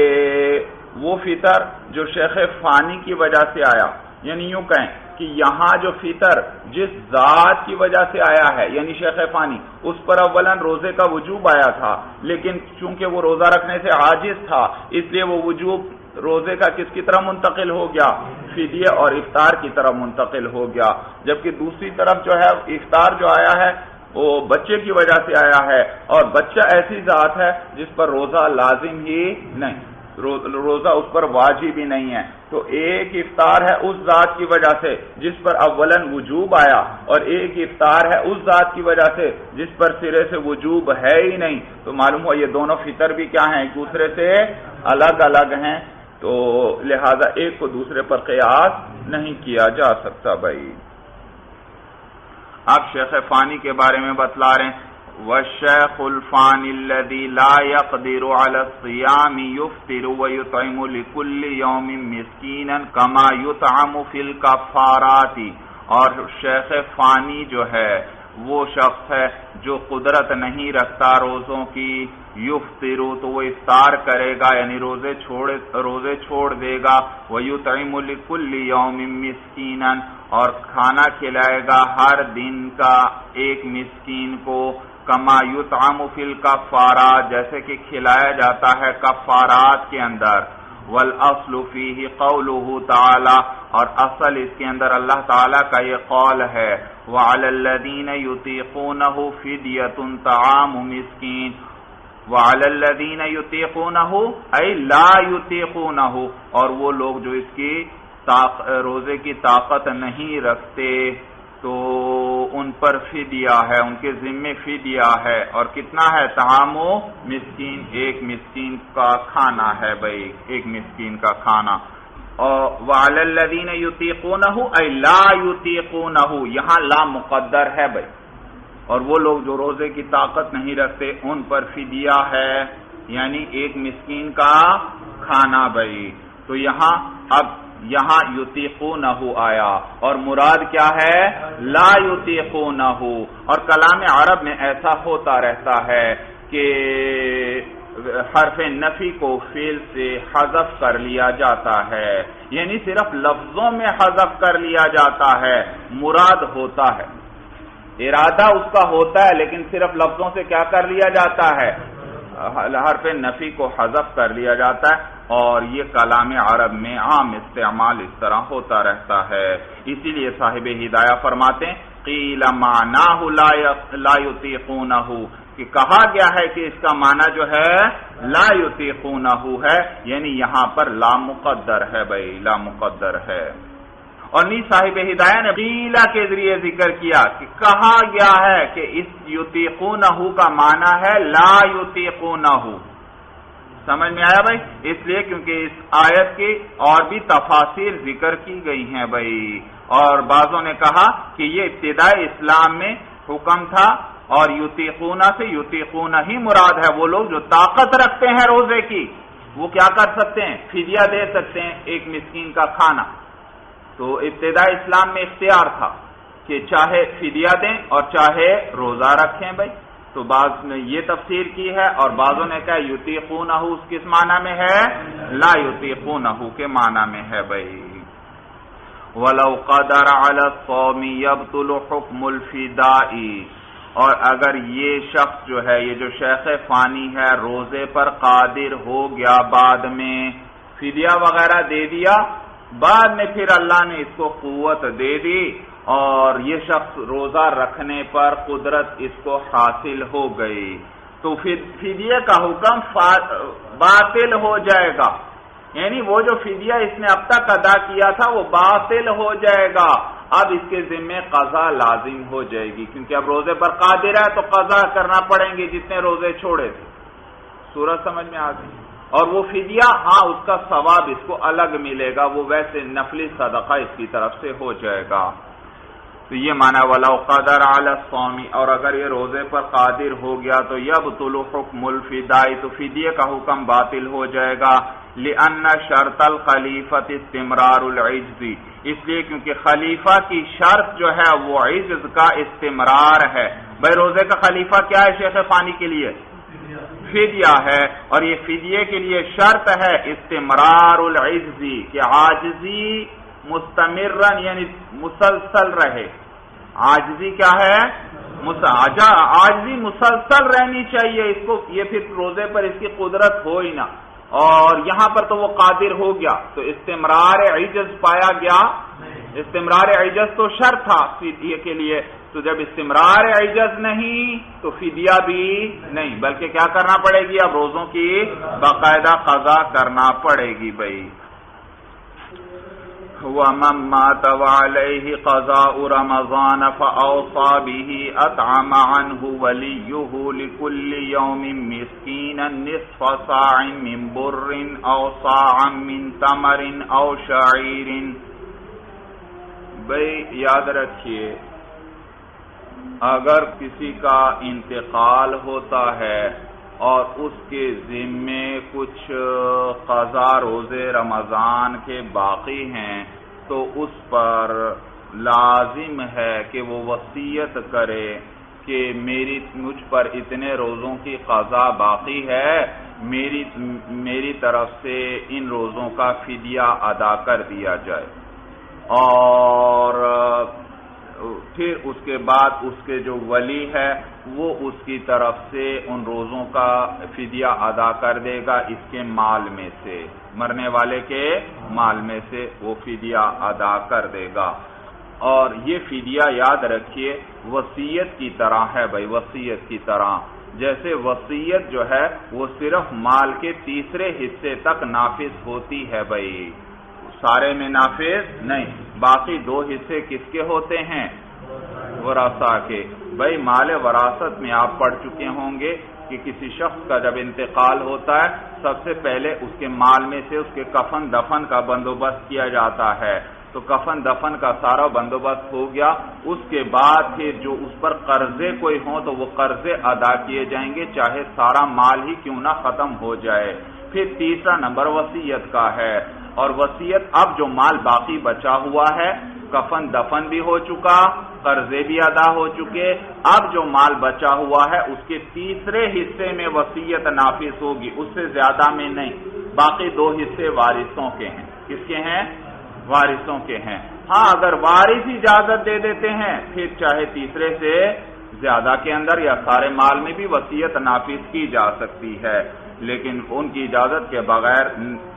[SPEAKER 1] وہ فطر جو شیخ فانی کی وجہ سے آیا، یعنی یوں کہیں کہ یہاں جو فطر جس ذات کی وجہ سے آیا ہے یعنی شیخ فانی، اس پر اولاً روزے کا وجوب آیا تھا، لیکن چونکہ وہ روزہ رکھنے سے عاجز تھا اس لیے وہ وجوب روزے کا کس کی طرف منتقل ہو گیا، فدیہ اور افطار کی طرف منتقل ہو گیا، جبکہ دوسری طرف جو ہے افطار جو آیا ہے وہ بچے کی وجہ سے آیا ہے، اور بچہ ایسی ذات ہے جس پر روزہ لازم ہی نہیں، روزہ اس پر واجب ہی نہیں ہے، تو ایک افطار ہے اس ذات کی وجہ سے جس پر اولاً وجوب آیا، اور ایک افطار ہے اس ذات کی وجہ سے جس پر سرے سے وجوب ہے ہی نہیں، تو معلوم ہوا یہ دونوں فطر بھی کیا ہیں، ایک دوسرے سے الگ الگ ہیں، تو لہذا ایک کو دوسرے پر قیاس نہیں کیا جا سکتا بھائی۔ اب شیخ فانی کے بارے میں بتلا رہے ہیں، والشیخ الفانی الذی لا يقدر على الصیام یفطر ویطعم لکل یوم مسکینا کما یطعم فی الکفارات، اور شیخ فانی جو ہے وہ شخص ہے جو قدرت نہیں رکھتا روزوں کی، یفطر تو وہ افطار کرے گا یعنی روزے چھوڑ دے گا، ویطعم لکل یوم مسکینا اور کھانا کھلائے گا ہر دن کا ایک مسکین کو، کما یطعم فی الکفارات جیسے کہ کھلایا جاتا ہے کفارات کے اندر، والاصل فیہ قولہ تعالی اور اصل اس کے اندر اللہ تعالی کا یہ قول ہے، وعلی الذین یطیقونہ فدیۃ طعام مسکین، وعلی الذین یطیقونہ ای لا یطیقونہ، اور وہ لوگ جو اس کی روزے کی طاقت نہیں رکھتے تو ان پر فدیہ ہے، ان کے ذمے فدیہ ہے، اور کتنا ہے، طعام مسکین، ایک مسکین کا کھانا ہے بھائی، ایک مسکین کا کھانا، اور وعلی الذین یطیقونہ ای لا یطیقونہ، یہاں لا مقدر ہے بھائی، اور وہ لوگ جو روزے کی طاقت نہیں رکھتے ان پر فدیہ ہے، یعنی ایک مسکین کا کھانا بھائی، تو یہاں یطیقونہ آیا اور مراد کیا ہے، لا یطیقونہ، اور کلام عرب میں ایسا ہوتا رہتا ہے کہ حرف نفی کو فعل سے حذف کر لیا جاتا ہے، یعنی صرف لفظوں میں حذف کر لیا جاتا ہے، مراد ہوتا ہے، ارادہ اس کا ہوتا ہے لیکن صرف لفظوں سے کیا کر لیا جاتا ہے، حرف نفی کو حذف کر لیا جاتا ہے، اور یہ کلام عرب میں عام استعمال اس طرح ہوتا رہتا ہے، اسی لیے صاحب ہدایہ فرماتے ہیں قیل معناہ لا یطیقونہ، کہ کہا گیا ہے کہ اس کا معنی جو ہے لا یطیقونہ ہے، یعنی یہاں پر لا مقدر ہے بھائی، لا مقدر ہے، اور نہیں صاحب ہدایہ نے قیلہ کے ذریعے ذکر کیا کہ کہا گیا ہے کہ اس یطیقونہ کا معنی ہے لا یطیقونہ، سمجھ میں آیا بھائی، اس لیے کیونکہ اس آیت کی اور بھی تفاصیل ذکر کی گئی ہیں بھائی، اور بعضوں نے کہا کہ یہ ابتدائی اسلام میں حکم تھا، اور یطیقونہ سے یطیقونہ ہی مراد ہے، وہ لوگ جو طاقت رکھتے ہیں روزے کی وہ کیا کر سکتے ہیں، فدیہ دے سکتے ہیں ایک مسکین کا کھانا، تو ابتدائی اسلام میں اختیار تھا کہ چاہے فدیہ دیں اور چاہے روزہ رکھیں بھائی، تو بعض نے یہ تفسیر کی ہے اور بعضوں نے کہا یطیقونہ اس کس معنی میں ہے، لا یطیقونہ کے معنی میں ہے بھائی۔ وَلَوْ قَدَرَ عَلَى الصَّوْمِ يَبْطُلُ حُكْمُ الْفِدَاءِ، اور اگر یہ شخص جو ہے، یہ جو شیخ فانی ہے، روزے پر قادر ہو گیا، بعد میں فدیہ وغیرہ دے دیا، بعد میں پھر اللہ نے اس کو قوت دے دی اور یہ شخص روزہ رکھنے پر قدرت اس کو حاصل ہو گئی، تو فدیہ کا حکم باطل ہو جائے گا، یعنی وہ جو فدیہ اس نے اب تک ادا کیا تھا وہ باطل ہو جائے گا، اب اس کے ذمے قضا لازم ہو جائے گی، کیونکہ اب روزے پر قادر ہے تو قضا کرنا پڑیں گے جتنے روزے چھوڑے تھے۔ سورج سمجھ میں آ گئی؟ اور وہ فدیہ، ہاں اس کا ثواب اس کو الگ ملے گا، وہ ویسے نفلی صدقہ اس کی طرف سے ہو جائے گا۔ تو یہ معنی وَلَوْ قَدَرَ عَلَى الصَّوْمِ، اور اگر یہ روزے پر قادر ہو گیا تو يَبْطُلُ حُكْمُ الْفِدَاءِ، تو فدیے کا حکم باطل ہو جائے گا، لِأَنَّ شَرْطَ الْخَلِيفَةِ اسْتِمْرَارُ الْعِجْزِ، اس لیے کیونکہ خلیفہ کی شرط جو ہے وہ عجز کا استمرار ہے۔ بھائی روزے کا خلیفہ کیا ہے شیخ فانی کے لیے؟ فدیہ ہے، اور یہ فدیے کے لیے شرط ہے استمرار العجزی، کہ عاجزی مستمرن یعنی مسلسل رہے۔ عاجزی کیا ہے؟ عاجزی مسلسل رہنی چاہیے اس کو، یہ پھر روزے پر اس کی قدرت ہو ہی نہ، اور یہاں پر تو وہ قادر ہو گیا تو استمرار عجز پایا گیا۔ استمرار عجز تو شرط تھا فدیے کے لیے، تو جب استمرار عجز نہیں تو فدیہ بھی نہیں، بلکہ کیا کرنا پڑے گی؟ اب روزوں کی باقاعدہ قضا کرنا پڑے گی بھائی۔ وَمَن مَّاتَ وَعَلَيْهِ قَضَاءُ رَمَضَانَ فَأَوْصَىٰ بِهِ أَطْعَمَ عَنْهُ وَلِيُّهُ لِكُلِّ يَوْمٍ مِّسْكِينًا نِّصْفَ صَاعٍ مِّن بُرٍّ أَوْ صَاعًا مِّن تَمَرٍ أَوْ شَعِيرٍ۔ بھئی یاد رکھیے، اگر کسی کا انتقال ہوتا ہے اور اس کے ذمے کچھ قضا روزے رمضان کے باقی ہیں تو اس پر لازم ہے کہ وہ وصیت کرے کہ مجھ پر اتنے روزوں کی قضا باقی ہے، میری طرف سے ان روزوں کا فدیہ ادا کر دیا جائے، اور پھر اس کے بعد اس کے جو ولی ہے وہ اس کی طرف سے ان روزوں کا فدیہ ادا کر دے گا، اس کے مال میں سے، مرنے والے کے مال میں سے وہ فدیہ ادا کر دے گا۔ اور یہ فدیہ یاد رکھیے وصیت کی طرح ہے بھائی، وصیت کی طرح، جیسے وصیت جو ہے وہ صرف مال کے تیسرے حصے تک نافذ ہوتی ہے بھائی، سارے میں نافذ نہیں، باقی دو حصے کس کے ہوتے ہیں؟ ورثہ کے۔ بھائی مال وراثت میں آپ پڑھ چکے ہوں گے کہ کسی شخص کا جب انتقال ہوتا ہے سب سے پہلے اس کے مال میں سے اس کے کفن دفن کا بندوبست کیا جاتا ہے، تو کفن دفن کا سارا بندوبست ہو گیا، اس کے بعد پھر جو اس پر قرضے کوئی ہوں تو وہ قرضے ادا کیے جائیں گے، چاہے سارا مال ہی کیوں نہ ختم ہو جائے۔ پھر تیسرا نمبر وصیت کا ہے، اور وصیت اب جو مال باقی بچا ہوا ہے، کفن دفن بھی ہو چکا، قرضے بھی ادا ہو چکے، اب جو مال بچا ہوا ہے اس کے تیسرے حصے میں وصیت نافذ ہوگی، اس سے زیادہ میں نہیں، باقی دو حصے وارثوں کے ہیں۔ کس کے ہیں؟ وارثوں کے ہیں۔ ہاں اگر وارث اجازت دے دیتے ہیں پھر چاہے تیسرے سے زیادہ کے اندر یا سارے مال میں بھی وصیت نافذ کی جا سکتی ہے، لیکن ان کی اجازت کے بغیر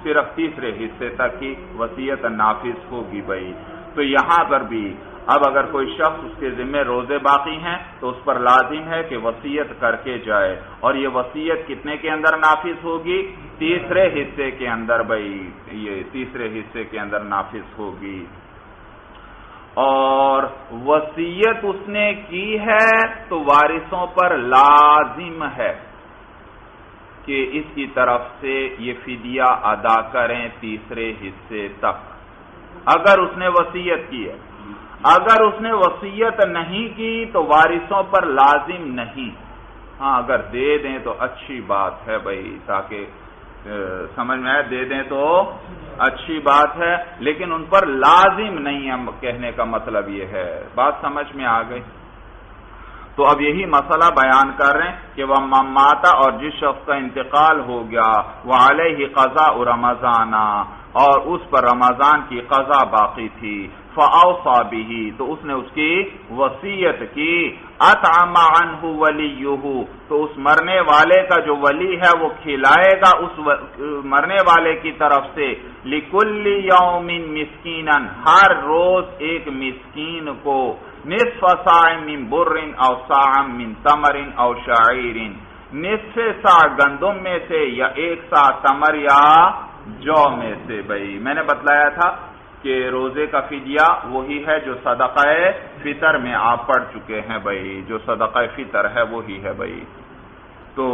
[SPEAKER 1] صرف تیسرے حصے تک ہی وصیت نافذ ہوگی بھائی۔ تو یہاں پر بھی اب اگر کوئی شخص اس کے ذمہ روزے باقی ہیں تو اس پر لازم ہے کہ وصیت کر کے جائے، اور یہ وصیت کتنے کے اندر نافذ ہوگی؟ تیسرے حصے کے اندر بھائی، یہ تیسرے حصے کے اندر نافذ ہوگی۔ اور وصیت اس نے کی ہے تو وارثوں پر لازم ہے کہ اس کی طرف سے یہ فدیہ ادا کریں تیسرے حصے تک، اگر اس نے وصیت کی ہے۔ اگر اس نے وصیت نہیں کی تو وارثوں پر لازم نہیں، ہاں اگر دے دیں تو اچھی بات ہے بھائی، تاکہ سمجھ میں آئے، دے دیں تو اچھی بات ہے، لیکن ان پر لازم نہیں ہے، کہنے کا مطلب یہ ہے، بات سمجھ میں آ گئی۔ تو اب یہی مسئلہ بیان کر رہے ہیں کہ وہ ماتا، اور جس شخص کا انتقال ہو گیا، وعلیہ قضاء رمضان، اور اس پر رمضان کی قضا باقی تھی، فأوصى به، تو اس نے اس کی وصیت کی، اطعم عنہ ولیہ، تو اس مرنے والے کا جو ولی ہے وہ کھلائے گا اس مرنے والے کی طرف سے، لکل یوم مسکینا، ہر روز ایک مسکین کو، نصف صاع من بر او صاع من تمر او شعیر، نصف سا گندم میں سے یا ایک سا تمر یا جو میں سے۔ بھائی میں نے بتلایا تھا کہ روزے کا فدیہ وہی ہے جو صدقہ فطر میں آپ پڑھ چکے ہیں بھائی، جو صدقہ فطر ہے وہی ہے بھائی۔ تو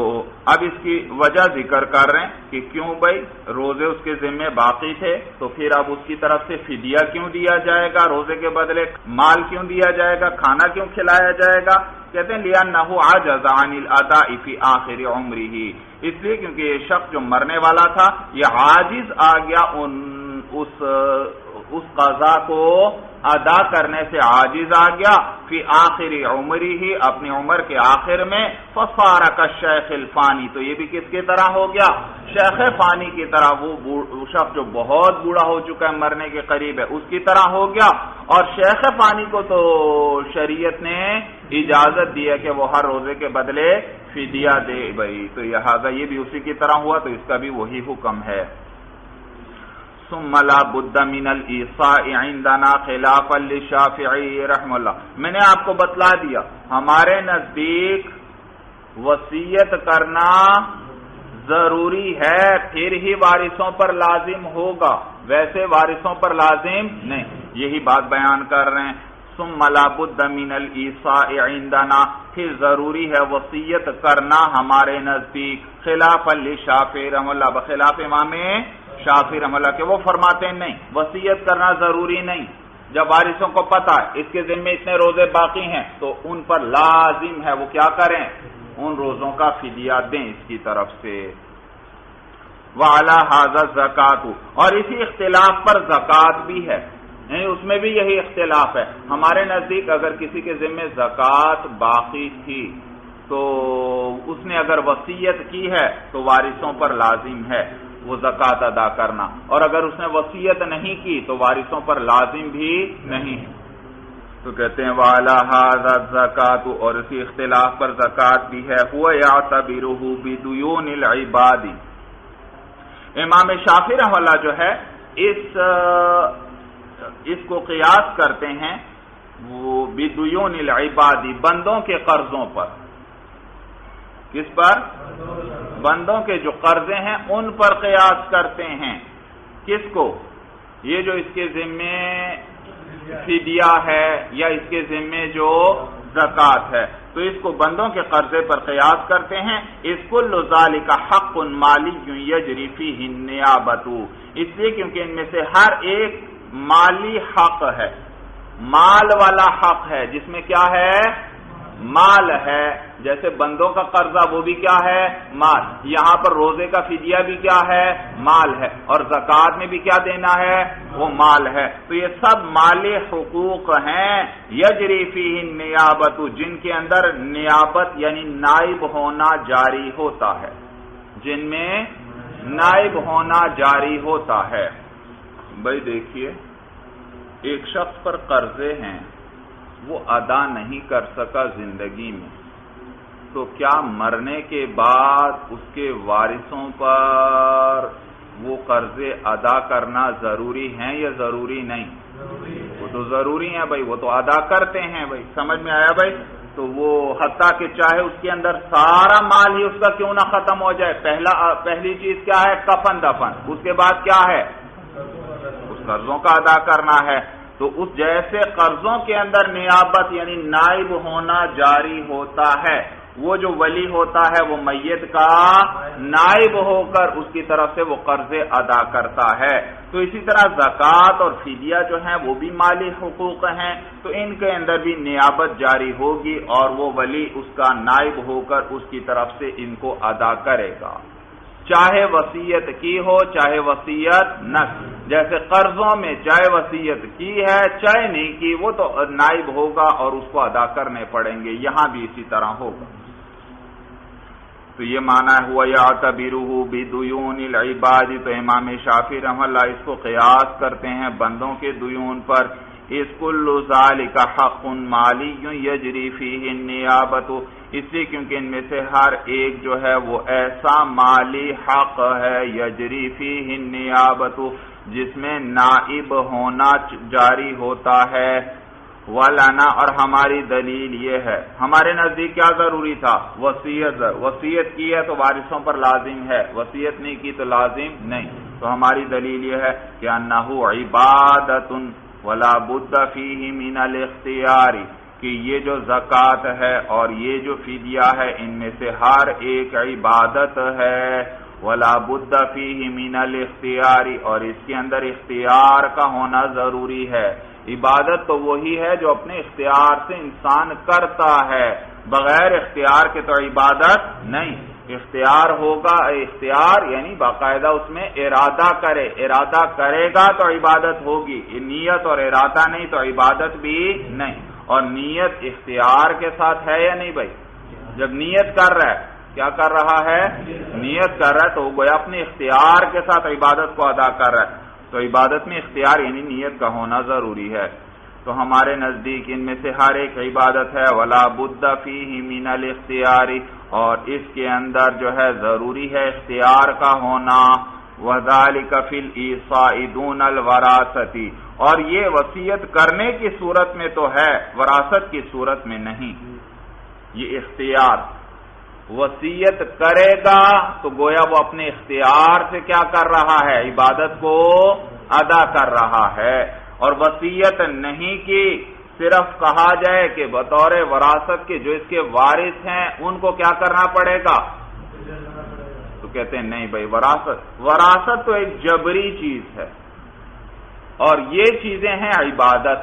[SPEAKER 1] اب اس کی وجہ ذکر کر رہے ہیں کہ کیوں بھائی روزے اس کے ذمے باقی تھے، تو پھر اب اس کی طرف سے فدیہ کیوں دیا جائے گا، روزے کے بدلے مال کیوں دیا جائے گا، کھانا کیوں کھلایا جائے گا؟ کہتے ہیں لِأَنَّهُ عَجَزَ عَنِ الْأَدَاءِ فِي آخِرِ عُمْرِهِ، اس لیے کیونکہ یہ شخص جو مرنے والا تھا یہ عاجز آ گیا اس قضا کو ادا کرنے سے، عاجز آ گیا، فی آخر عمری ہی، اپنی عمر کے آخر میں، فصار کالشیخ الفانی، تو یہ بھی کس کی طرح ہو گیا؟ شیخ فانی کی طرح، وہ شخص جو بہت بوڑھا ہو چکا ہے، مرنے کے قریب ہے، اس کی طرح ہو گیا۔ اور شیخ فانی کو تو شریعت نے اجازت دی ہے کہ وہ ہر روزے کے بدلے فدیہ دے بھائی، تو لہذا یہ بھی اسی کی طرح ہوا، تو اس کا بھی وہی حکم ہے۔ ثم لا بد من الایصاء عندنا خلافا للشافعی رحمہ اللہ، میں نے آپ کو بتلا دیا ہمارے نزدیک وصیت کرنا ضروری ہے، پھر ہی وارثوں پر لازم ہوگا، ویسے وارثوں پر لازم نہیں، یہی بات بیان کر رہے ہیں۔ ثم لا بد من الایصاء عندنا، پھر ضروری ہے وصیت کرنا ہمارے نزدیک، خلافا للشافعی رحمہ اللہ، بخلاف امام شافعی رحمہ اللہ کے، وہ فرماتے ہیں نہیں وصیت کرنا ضروری نہیں، جب وارثوں کو پتا ہے اس کے ذمے اتنے روزے باقی ہیں تو ان پر لازم ہے وہ کیا کریں، ان روزوں کا فدیہ دیں اس کی طرف سے۔ وعلی ھذا الزکوۃ، اور اسی اختلاف پر زکوٰۃ بھی ہے، یعنی اس میں بھی یہی اختلاف ہے، ہمارے نزدیک اگر کسی کے ذمے زکوٰۃ باقی تھی تو اس نے اگر وصیت کی ہے تو وارثوں پر لازم ہے وہ زکوٰۃ ادا کرنا، اور اگر اس نے وصیت نہیں کی تو وارثوں پر لازم بھی نہیں ہے۔ تو کہتے ہیں وَعَلَى هَذَا الزَّكَاةُ، اور اسی اختلاف پر زکوٰۃ بھی ہے، هُوَ يَعْتَبِرُهُ بِدُيُونِ الْعِبَادِ، امام شافعی رحمہ اللہ جو ہے اس کو قیاس کرتے ہیں وہ بدیون العباد، بندوں کے قرضوں پر، کس پر؟ بندوں کے جو قرضے ہیں ان پر قیاس کرتے ہیں، کس کو؟ یہ جو اس کے ذمے فدیہ ہے یا اس کے ذمے جو زکوٰۃ ہے، تو اس کو بندوں کے قرضے پر قیاس کرتے ہیں۔ اس کل ذالک حق مالی یجری فیہ النیابۃ، اس لیے کیونکہ ان میں سے ہر ایک مالی حق ہے، مال والا حق ہے، جس میں کیا ہے؟ مال ہے، جیسے بندوں کا قرضہ وہ بھی کیا ہے؟ مال، یہاں پر روزے کا فدیہ بھی کیا ہے؟ مال ہے، اور زکوٰۃ میں بھی کیا دینا ہے؟ وہ مال ہے، تو یہ سب مالی حقوق ہیں، یجری فیہ النیابۃ، جن کے اندر نیابت یعنی نائب ہونا جاری ہوتا ہے، جن میں نائب ہونا جاری ہوتا ہے۔ بھائی دیکھیے ایک شخص پر قرضے ہیں، وہ ادا نہیں کر سکا زندگی میں، تو کیا مرنے کے بعد اس کے وارثوں پر وہ قرضے ادا کرنا ضروری ہیں یا ضروری نہیں؟ وہ تو ضروری ہیں بھائی، وہ تو ادا کرتے ہیں بھائی، سمجھ میں آیا بھائی؟ تو وہ حتیٰ کہ چاہے اس کے اندر سارا مال ہی اس کا کیوں نہ ختم ہو جائے، پہلی چیز کیا ہے؟ کفن دفن، اس کے بعد کیا ہے؟ اس قرضوں کا ادا کرنا ہے۔ تو اس جیسے قرضوں کے اندر نیابت یعنی نائب ہونا جاری ہوتا ہے، وہ جو ولی ہوتا ہے وہ میت کا نائب ہو کر اس کی طرف سے وہ قرضے ادا کرتا ہے، تو اسی طرح زکوٰۃ اور فدیہ جو ہیں وہ بھی مالی حقوق ہیں، تو ان کے اندر بھی نیابت جاری ہوگی اور وہ ولی اس کا نائب ہو کر اس کی طرف سے ان کو ادا کرے گا، چاہے وصیت کی ہو چاہے وصیت نہ کی، جیسے قرضوں میں چاہے وصیت کی ہے چاہے نہیں کی وہ تو نائب ہوگا اور اس کو ادا کرنے پڑیں گے، یہاں بھی اسی طرح ہوگا۔ تو یہ معنی ہے ہوا یعتبرہ بدیون العباد، تو امام شافعی رحمہ اللہ اس کو قیاس کرتے ہیں بندوں کے دیون پر، اس کل ذالک حق مالی یجری فیہ النیابۃ، اس لیے کیونکہ ان میں سے ہر ایک جو ہے وہ ایسا مالی حق ہے، یجری فیہ النیابۃ، جس میں نائب ہونا جاری ہوتا ہے۔ وَلَنَا، اور ہماری دلیل یہ ہے، ہمارے نزدیک کیا ضروری تھا؟ وصیت کی ہے تو وارثوں پر لازم ہے، وصیت نہیں کی تو لازم نہیں، تو ہماری دلیل یہ ہے کہ انہ عبادۃ ولا بد فیہ من الاختیار، کہ یہ جو زکوٰۃ ہے اور یہ جو فدیہ ہے ان میں سے ہر ایک عبادت ہے، ولا بد فیہ من الاختیار، اور اس کے اندر اختیار کا ہونا ضروری ہے۔ عبادت تو وہی ہے جو اپنے اختیار سے انسان کرتا ہے، بغیر اختیار کے تو عبادت نہیں۔ اختیار ہوگا، اختیار یعنی باقاعدہ اس میں ارادہ کرے، ارادہ کرے گا تو عبادت ہوگی، نیت اور ارادہ نہیں تو عبادت بھی نہیں۔ اور نیت اختیار کے ساتھ ہے یا نہیں بھائی؟ جب نیت کر رہا ہے، کیا کر رہا ہے؟ نیت کر رہا ہے تو وہ گویا اپنے اختیار کے ساتھ عبادت کو ادا کر رہا ہے، تو عبادت میں اختیار یعنی نیت کا ہونا ضروری ہے۔ تو ہمارے نزدیک ان میں سے ہر ایک عبادت ہے، ولا بد فیہ من الاختیار، اور اس کے اندر جو ہے ضروری ہے اختیار کا ہونا۔ وذالک فی الایصاء دون الوراثۃ، اور یہ وصیت کرنے کی صورت میں تو ہے، وراثت کی صورت میں نہیں۔ یہ اختیار وصیت کرے گا تو گویا وہ اپنے اختیار سے کیا کر رہا ہے؟ عبادت کو ادا کر رہا ہے۔ اور وصیت نہیں کی، صرف کہا جائے کہ بطور وراثت کے جو اس کے وارث ہیں ان کو کیا کرنا پڑے گا، تو کہتے ہیں نہیں بھائی، وراثت تو ایک جبری چیز ہے، اور یہ چیزیں ہیں عبادت،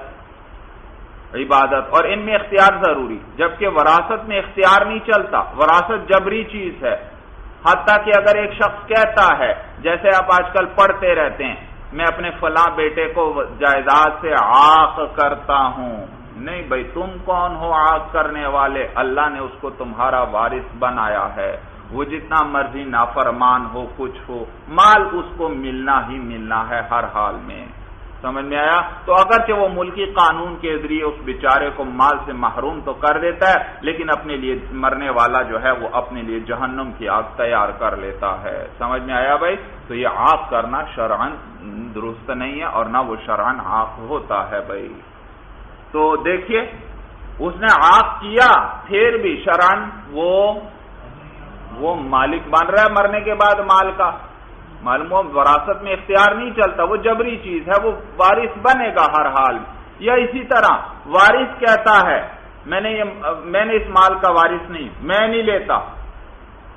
[SPEAKER 1] اور ان میں اختیار ضروری، جبکہ وراثت میں اختیار نہیں چلتا، وراثت جبری چیز ہے۔ حتیٰ کہ اگر ایک شخص کہتا ہے، جیسے آپ آج کل پڑھتے رہتے ہیں، میں اپنے فلاں بیٹے کو جائیداد سے عاق کرتا ہوں، نہیں بھائی تم کون ہو عاق کرنے والے؟ اللہ نے اس کو تمہارا وارث بنایا ہے، وہ جتنا مرضی نافرمان ہو کچھ ہو، مال اس کو ملنا ہی ملنا ہے ہر حال میں۔ سمجھ میں آیا؟ تو اگرچہ وہ ملکی قانون کے ذریعے اس بیچارے کو مال سے محروم تو کر دیتا ہے، لیکن اپنے لیے مرنے والا جو ہے وہ اپنے لیے جہنم کی آگ تیار کر لیتا ہے۔ سمجھ میں آیا بھائی؟ تو یہ عاق کرنا شرعاً درست نہیں ہے، اور نہ وہ شرعاً عاق ہوتا ہے بھائی۔ تو دیکھیے اس نے عاق کیا، پھر بھی شرعاً وہ مالک بن رہا ہے مرنے کے بعد مال کا۔ معلوم ہو وراثت میں اختیار نہیں چلتا، وہ جبری چیز ہے، وہ وارث بنے گا ہر حال۔ یا اسی طرح وارث کہتا ہے میں نے اس مال کا وارث نہیں، میں نہیں لیتا،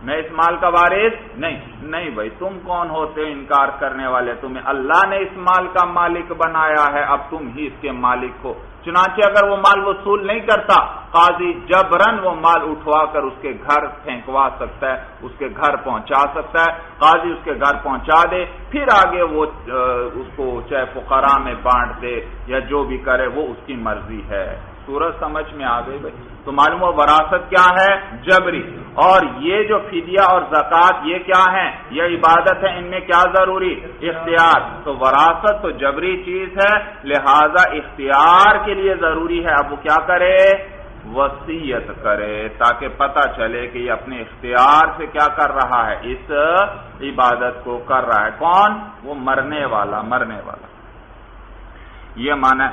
[SPEAKER 1] میں اس مال کا وارث نہیں بھائی تم کون ہوتے ہو انکار کرنے والے؟ تمہیں اللہ نے اس مال کا مالک بنایا ہے، اب تم ہی اس کے مالک ہو۔ چنانچہ اگر وہ مال وصول نہیں کرتا، قاضی جبرن وہ مال اٹھوا کر اس کے گھر پھینکوا سکتا ہے، اس کے گھر پہنچا سکتا ہے، قاضی اس کے گھر پہنچا دے، پھر آگے وہ اس کو چاہے فقراء میں بانٹ دے یا جو بھی کرے، وہ اس کی مرضی ہے۔ سورج سمجھ میں آ گئی بھائی؟ تو معلوم ہو وراثت کیا ہے؟ جبری۔ اور یہ جو فدیہ اور زکوٰۃ یہ کیا ہیں؟ یہ عبادت ہے، ان میں کیا ضروری؟ اختیار۔ تو وراثت تو جبری چیز ہے، لہذا اختیار کے لیے ضروری ہے اب وہ کیا کرے؟ وصیت کرے، تاکہ پتہ چلے کہ یہ اپنے اختیار سے کیا کر رہا ہے؟ اس عبادت کو کر رہا ہے۔ کون؟ وہ مرنے والا۔ یہ معنی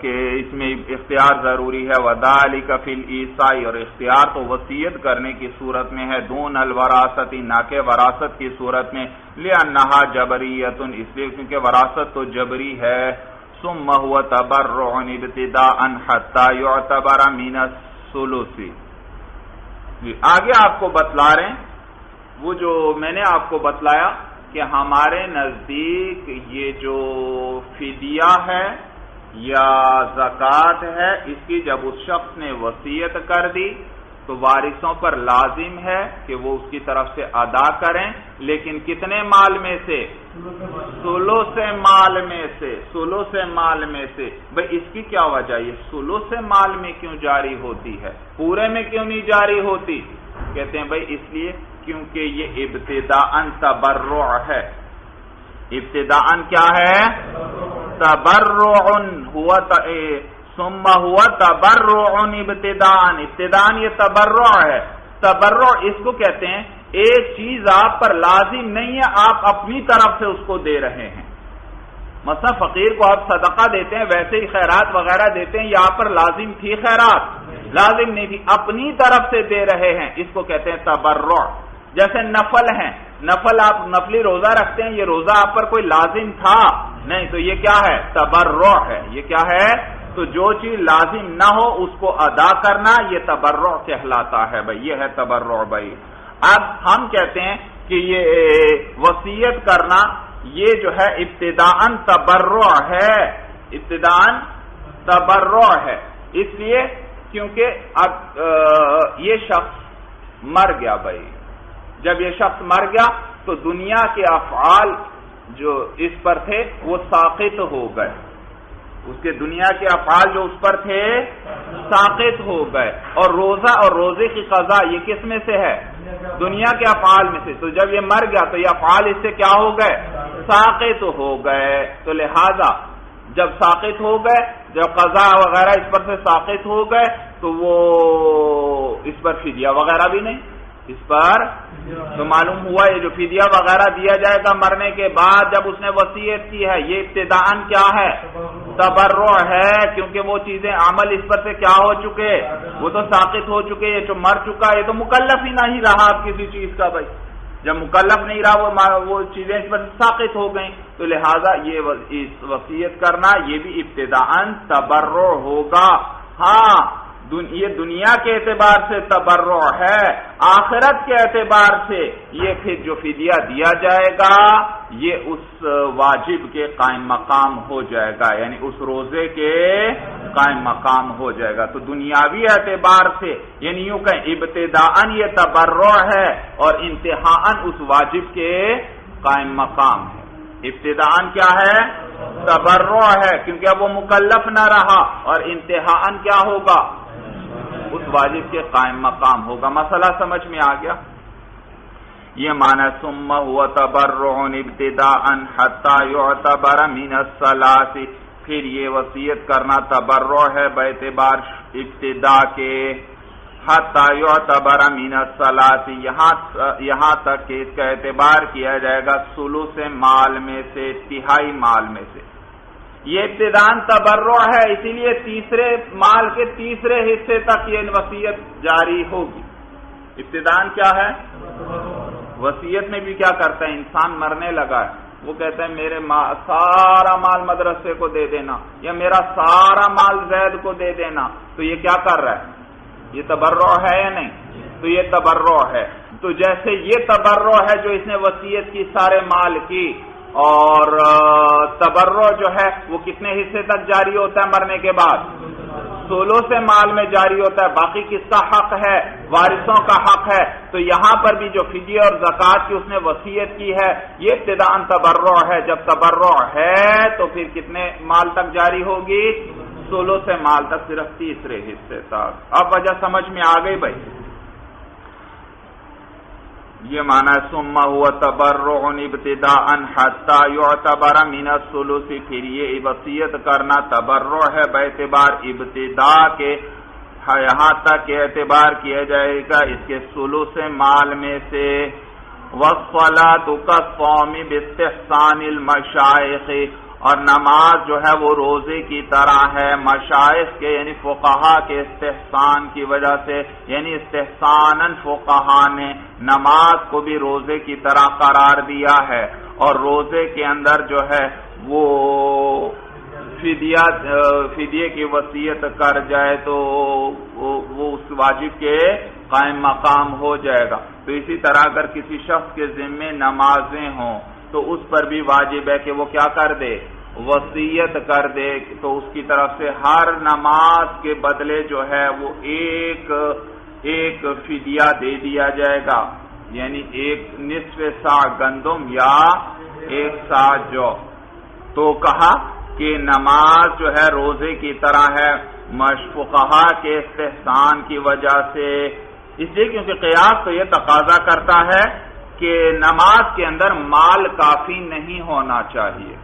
[SPEAKER 1] کہ اس میں اختیار ضروری ہے۔ وذالک فی الایصاء، اور اختیار تو وصیت کرنے کی صورت میں ہے، دون الوراثت، نہ کہ وراثت کی صورت میں، لأنہا جبریۃ، اس لیے کیونکہ وراثت تو جبری ہے۔ ثم هو تبرع ابتداء حتى يعتبر من الثلث۔ آگے آپ کو بتلا رہے ہیں وہ جو میں نے آپ کو بتلایا کہ ہمارے نزدیک یہ جو فدیہ ہے یا زکوٰۃ ہے، اس کی جب اس شخص نے وصیت کر دی تو وارثوں پر لازم ہے کہ وہ اس کی طرف سے ادا کریں، لیکن کتنے مال میں سے؟ ثلث مال میں سے۔ بھئی اس کی کیا وجہ؟ یہ ثلث مال میں کیوں جاری ہوتی ہے، پورے میں کیوں نہیں جاری ہوتی؟ کہتے ہیں بھئی اس لیے کیونکہ یہ ابتداءً تبرع ہے۔ ابتداءً کیا ہے؟ تبرع ثم هو تبرع ابتداء یہ تبرع ہے. تبرع اس کو کہتے ہیں ایک چیز آپ پر لازم نہیں ہے، آپ اپنی طرف سے اس کو دے رہے ہیں. مثلا فقیر کو آپ صدقہ دیتے ہیں، ویسے ہی خیرات وغیرہ دیتے ہیں، یہاں پر لازم تھی خیرات؟ لازم نہیں تھی، اپنی طرف سے دے رہے ہیں، اس کو کہتے ہیں تبرع. جیسے نفل ہیں، نفل آپ نفلی روزہ رکھتے ہیں، یہ روزہ آپ پر کوئی لازم تھا نہیں، تو یہ کیا ہے؟ تبرع ہے. یہ کیا ہے؟ تو جو چیز لازم نہ ہو اس کو ادا کرنا یہ تبرع کہلاتا ہے بھائی، یہ ہے تبرع بھائی. اب ہم کہتے ہیں کہ یہ وصیت کرنا یہ جو ہے ابتداءً تبرع ہے، ابتداءً تبرع ہے. اس لیے کیونکہ اب یہ شخص مر گیا بھائی، جب یہ شخص مر گیا تو دنیا کے افعال جو اس پر تھے وہ ساقط ہو گئے، اس کے دنیا کے افعال جو اس پر تھے ساقط ہو گئے. اور روزہ اور روزے کی قضا یہ کس میں سے ہے؟ دنیا کے افعال میں سے. تو جب یہ مر گیا تو یہ افعال اس سے کیا ہو گئے؟ ساقط ہو گئے. تو لہذا جب ساقط ہو گئے، جب قضا وغیرہ اس پر سے ساقط ہو گئے تو وہ اس پر فدیہ وغیرہ بھی نہیں، اس پر تو معلوم ہوا یہ جو فدیہ وغیرہ دیا جائے گا مرنے کے بعد جب اس نے وصیت کی ہے، یہ ابتداءً کیا ہے؟ تبرع ہے، کیونکہ وہ چیزیں عمل اس پر سے کیا ہو چکے؟ وہ تو ساقط ہو چکے. یہ جو مر چکا یہ تو مکلف ہی نہیں رہا اب کسی چیز کا بھائی، جب مکلف نہیں رہا وہ چیزیں اس پر ساقط ہو گئیں، تو لہذا یہ وصیت کرنا یہ بھی ابتداءً تبرع ہوگا. ہاں یہ دنیا کے اعتبار سے تبرع ہے، آخرت کے اعتبار سے یہ پھر جو فدیہ دیا جائے گا یہ اس واجب کے قائم مقام ہو جائے گا، یعنی اس روزے کے قائم مقام ہو جائے گا. تو دنیاوی اعتبار سے یعنی یوں کہیں ابتداءً یہ تبرع ہے اور انتہاءً اس واجب کے قائم مقام ہے. ابتداءً کیا ہے؟ تبرع ہے کیونکہ اب وہ مکلف نہ رہا، اور انتہاءً کیا ہوگا؟ اس واجب کے قائم مقام ہوگا. مسئلہ سمجھ میں آ گیا؟ یہ معنی ثم هو تبرع ابتداءً حتى يعتبر من الثلاث، پھر یہ وصیت کرنا تبرع ہے باعتبار ابتدا کے، حتى يعتبر من الثلاث یہاں تک کہ اس کا اعتبار کیا جائے گا ثلث مال میں سے، تہائی مال میں سے. یہ ابتداءً تبرع ہے، اسی لیے تیسرے مال کے تیسرے حصے تک یہ وصیت جاری ہوگی. ابتداءً کیا ہے؟ وصیت میں بھی کیا کرتا ہے؟ انسان مرنے لگا ہے، وہ کہتا ہے میرے سارا مال مدرسے کو دے دینا، یا میرا سارا مال زید کو دے دینا، تو یہ کیا کر رہا ہے؟ یہ تبرع ہے یا نہیں؟ تو یہ تبرع ہے. تو جیسے یہ تبرع ہے جو اس نے وصیت کی سارے مال کی، اور تبرع جو ہے وہ کتنے حصے تک جاری ہوتا ہے مرنے کے بعد؟ 16 سے مال میں جاری ہوتا ہے. باقی کس کا حق ہے؟ وارثوں کا حق ہے. تو یہاں پر بھی جو فدیہ اور زکوٰۃ کی اس نے وصیت کی ہے یہ ابتداءً تبرع ہے. جب تبرع ہے تو پھر کتنے مال تک جاری ہوگی؟ 16 سے مال تک، صرف تیسرے حصے تک. اب وجہ سمجھ میں آ گئی بھائی؟ یہ معنی ثم هو تبرع ابتداءً حتى يعتبر من الثلث، پھر یہ وصیت کرنا تبرع ہے باعتبار ابتدا کے، یہاں تک کہ اعتبار کیا جائے گا اس کے ثلث مال میں سے. والصلاة كالصوم باستحسان المشائخ، اور نماز جو ہے وہ روزے کی طرح ہے مشائخ کے یعنی فقہا کے استحسان کی وجہ سے، یعنی استحساناً فقہا نے نماز کو بھی روزے کی طرح قرار دیا ہے. اور روزے کے اندر جو ہے وہ فدیے کی وصیت کر جائے تو وہ اس واجب کے قائم مقام ہو جائے گا. تو اسی طرح اگر کسی شخص کے ذمے نمازیں ہوں تو اس پر بھی واجب ہے کہ وہ کیا کر دے؟ وصیت کر دے. تو اس کی طرف سے ہر نماز کے بدلے جو ہے وہ ایک فدیہ دے دیا جائے گا، یعنی ایک نصف سا گندم یا 1 سا جو. تو کہا کہ نماز جو ہے روزے کی طرح ہے فقہا کے استحسان کی وجہ سے، اس لیے کیونکہ قیاس تو یہ تقاضا کرتا ہے کہ نماز کے اندر مال کافی نہیں ہونا چاہیے.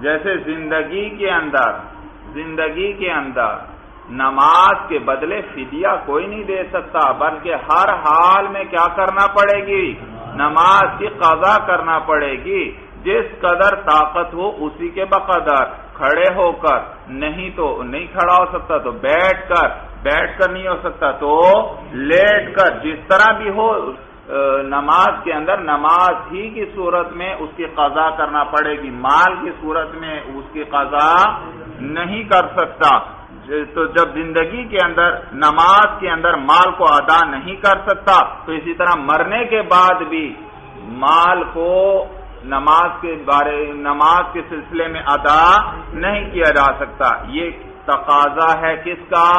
[SPEAKER 1] جیسے زندگی کے اندر نماز کے بدلے فدیہ کوئی نہیں دے سکتا، بلکہ ہر حال میں کیا کرنا پڑے گی؟ نماز کی قضا کرنا پڑے گی، جس قدر طاقت ہو اسی کے بقدر، کھڑے ہو کر، نہیں تو نہیں کھڑا ہو سکتا تو بیٹھ کر نہیں ہو سکتا تو لیٹ کر، جس طرح بھی ہو نماز کے اندر نماز ہی کی صورت میں اس کی قضا کرنا پڑے گی، مال کی صورت میں اس کی قضا نہیں کر سکتا۔ تو جب زندگی کے اندر نماز کے اندر مال کو ادا نہیں کر سکتا تو اسی طرح مرنے کے بعد بھی مال کو نماز کے سلسلے میں ادا نہیں کیا جا سکتا۔ یہ تقاضا ہے کس کا؟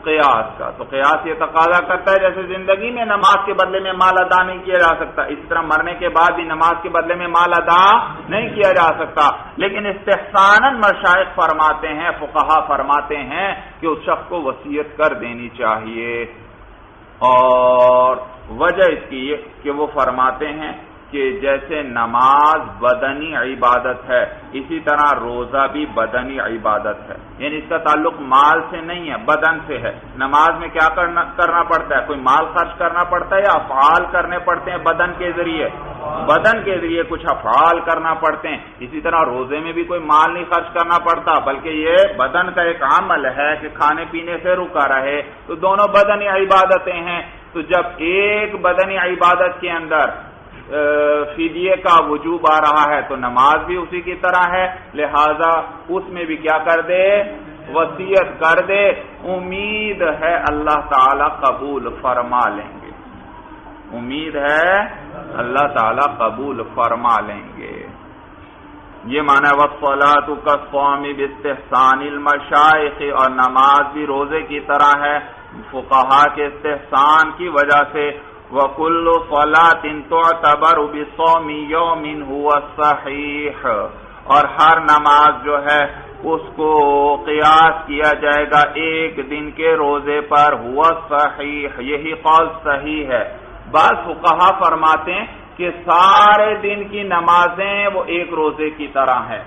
[SPEAKER 1] قیاس کا۔ تو قیاس یہ تقاضا کرتا ہے جیسے زندگی میں نماز کے بدلے میں مال ادا نہیں کیا جا سکتا، اسی طرح مرنے کے بعد بھی نماز کے بدلے میں مال ادا نہیں کیا جا سکتا، لیکن استحساناً مشائخ فرماتے ہیں، فقہا فرماتے ہیں کہ اس شخص کو وصیت کر دینی چاہیے، اور وجہ اس کی یہ کہ وہ فرماتے ہیں کہ جیسے نماز بدنی عبادت ہے اسی طرح روزہ بھی بدنی عبادت ہے، یعنی اس کا تعلق مال سے نہیں ہے، بدن سے ہے۔ نماز میں کیا کرنا پڑتا ہے؟ کوئی مال خرچ کرنا پڑتا ہے یا افعال کرنے پڑتے ہیں بدن کے ذریعے کچھ افعال کرنا پڑتے ہیں، اسی طرح روزے میں بھی کوئی مال نہیں خرچ کرنا پڑتا بلکہ یہ بدن کا ایک عمل ہے کہ کھانے پینے سے رکا رہے، تو دونوں بدنی عبادتیں ہیں۔ تو جب ایک بدنی عبادت کے اندر فدیے کا وجوب آ رہا ہے تو نماز بھی اسی کی طرح ہے، لہذا اس میں بھی کیا کر دے؟ وصیت کر دے، امید ہے اللہ تعالی قبول فرما لیں گے، امید ہے اللہ تعالی قبول فرما لیں گے۔ یہ معنی وَالصَّلَاةُ كَالصَّوْمِ بِاسْتِحْسَانِ الْمَشَائِخِ، اور نماز بھی روزے کی طرح ہے فقہا کے استحسان کی وجہ سے۔ وَكُلُّ صَلَاةٍ تُعْتَبَرُ بِصَوْمِ يَوْمٍ هُوَ الصَّحِيحُ، اور ہر نماز جو ہے اس کو قیاس کیا جائے گا ایک دن کے روزے پر، هُوَ الصَّحِيحُ، یہی قول صحیح ہے۔ بعض فقہا فرماتے ہیں کہ سارے دن کی نمازیں وہ ایک روزے کی طرح ہیں،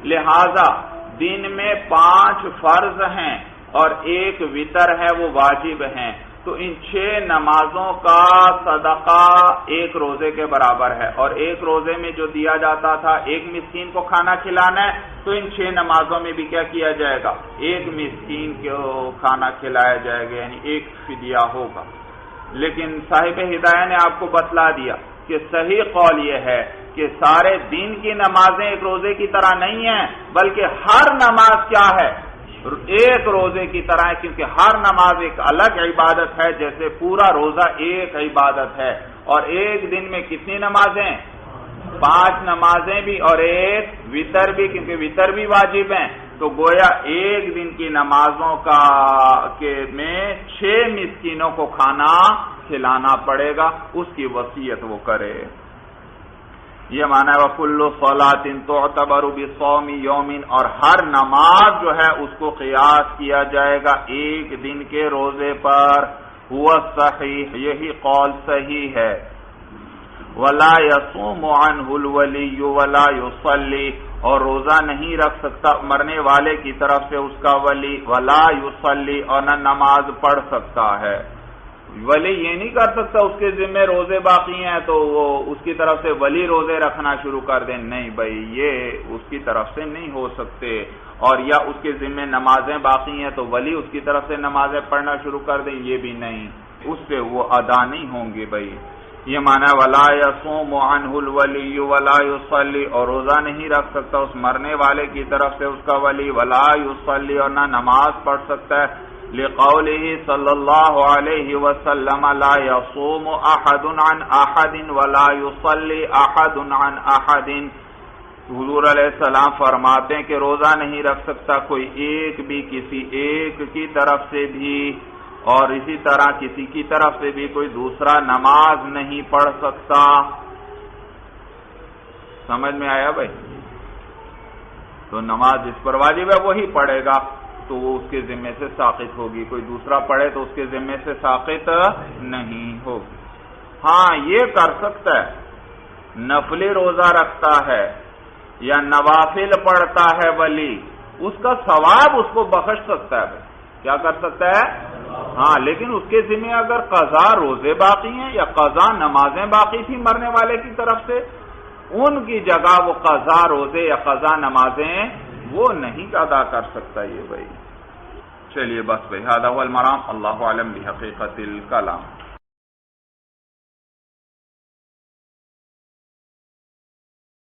[SPEAKER 1] لہذا دن میں 5 فرض ہیں اور ایک وتر ہے وہ واجب ہیں، تو ان 6 نمازوں کا صدقہ ایک روزے کے برابر ہے، اور ایک روزے میں جو دیا جاتا تھا ایک مسکین کو کھانا کھلانا ہے، تو ان 6 نمازوں میں بھی کیا کیا جائے گا؟ ایک مسکین کو کھانا کھلایا جائے گا، یعنی ایک فدیہ ہوگا۔ لیکن صاحب ہدایہ نے آپ کو بتلا دیا کہ صحیح قول یہ ہے کہ سارے دن کی نمازیں ایک روزے کی طرح نہیں ہیں، بلکہ ہر نماز کیا ہے؟ ایک روزے کی طرح ہے، کیونکہ ہر نماز ایک الگ عبادت ہے، جیسے پورا روزہ ایک عبادت ہے۔ اور ایک دن میں کتنی نمازیں؟ 5 نمازیں بھی اور ایک وتر بھی، کیونکہ وتر بھی واجب ہیں، تو گویا ایک دن کی نمازوں میں 6 مسکینوں کو کھانا کھلانا پڑے گا، اس کی وصیت وہ کرے۔ یہ معنی ہے وَكُلُّ صَلَاةٍ تُعْتَبَرُ بِصَوْمِ يَوْمٍ، اور ہر نماز جو ہے اس کو قیاس کیا جائے گا ایک دن کے روزے پر، هُوَ الصَّحِيحُ، یہی قول صحیح ہے۔ وَلَا يَصُومُ عَنْهُ الْوَلِيُّ وَلَا يُصَلِّي، اور روزہ نہیں رکھ سکتا مرنے والے کی طرف سے اس کا ولی، وَلَا يُصَلِّي، اور نہ نماز پڑھ سکتا ہے۔ ولی یہ نہیں کر سکتا اس کے ذمہ روزے باقی ہیں تو وہ اس کی طرف سے ولی روزے رکھنا شروع کر دیں، نہیں بھائی، یہ اس کی طرف سے نہیں ہو سکتے۔ اور یا اس کے ذمہ نمازیں باقی ہیں تو ولی اس کی طرف سے نمازیں پڑھنا شروع کر دیں، یہ بھی نہیں، اس سے وہ ادا نہیں ہوں گے بھائی۔ یہ معنی ولا یصوم عنہ الولی ولا یصلی، اور روزہ نہیں رکھ سکتا اس مرنے والے کی طرف سے اس کا ولی، ولا یصلی، اور نہ نماز پڑھ سکتا ہے، لقوله صلی اللہ علیہ وسلم لا یصوم احد عن احد ولا یصلی احد عن احد۔ حضور علیہ السلام فرماتے ہیں کہ روزہ نہیں رکھ سکتا کوئی ایک بھی کسی ایک کی طرف سے بھی، اور اسی طرح کسی کی طرف سے بھی کوئی دوسرا نماز نہیں پڑھ سکتا۔ سمجھ میں آیا بھائی؟ تو نماز جس پر واجب ہے وہی پڑھے گا تو وہ اس کے ذمے سے ساقط ہوگی، کوئی دوسرا پڑھے تو اس کے ذمے سے ساقط نہیں ہوگی۔ ہاں یہ کر سکتا ہے، نفلی روزہ رکھتا ہے یا نوافل پڑھتا ہے ولی، اس کا ثواب اس کو بخش سکتا ہے، کیا کر سکتا ہے؟ ہاں، لیکن اس کے ذمہ اگر قضا روزے باقی ہیں یا قضا نمازیں باقی تھی مرنے والے کی طرف سے، ان کی جگہ وہ قضا روزے یا قضا نمازیں وہ نہیں ادا کر سکتا یہ بھائی۔ چلیے بس بھائی، ھذا ھو المرام، اللہ اعلم بحقیقت الکلام۔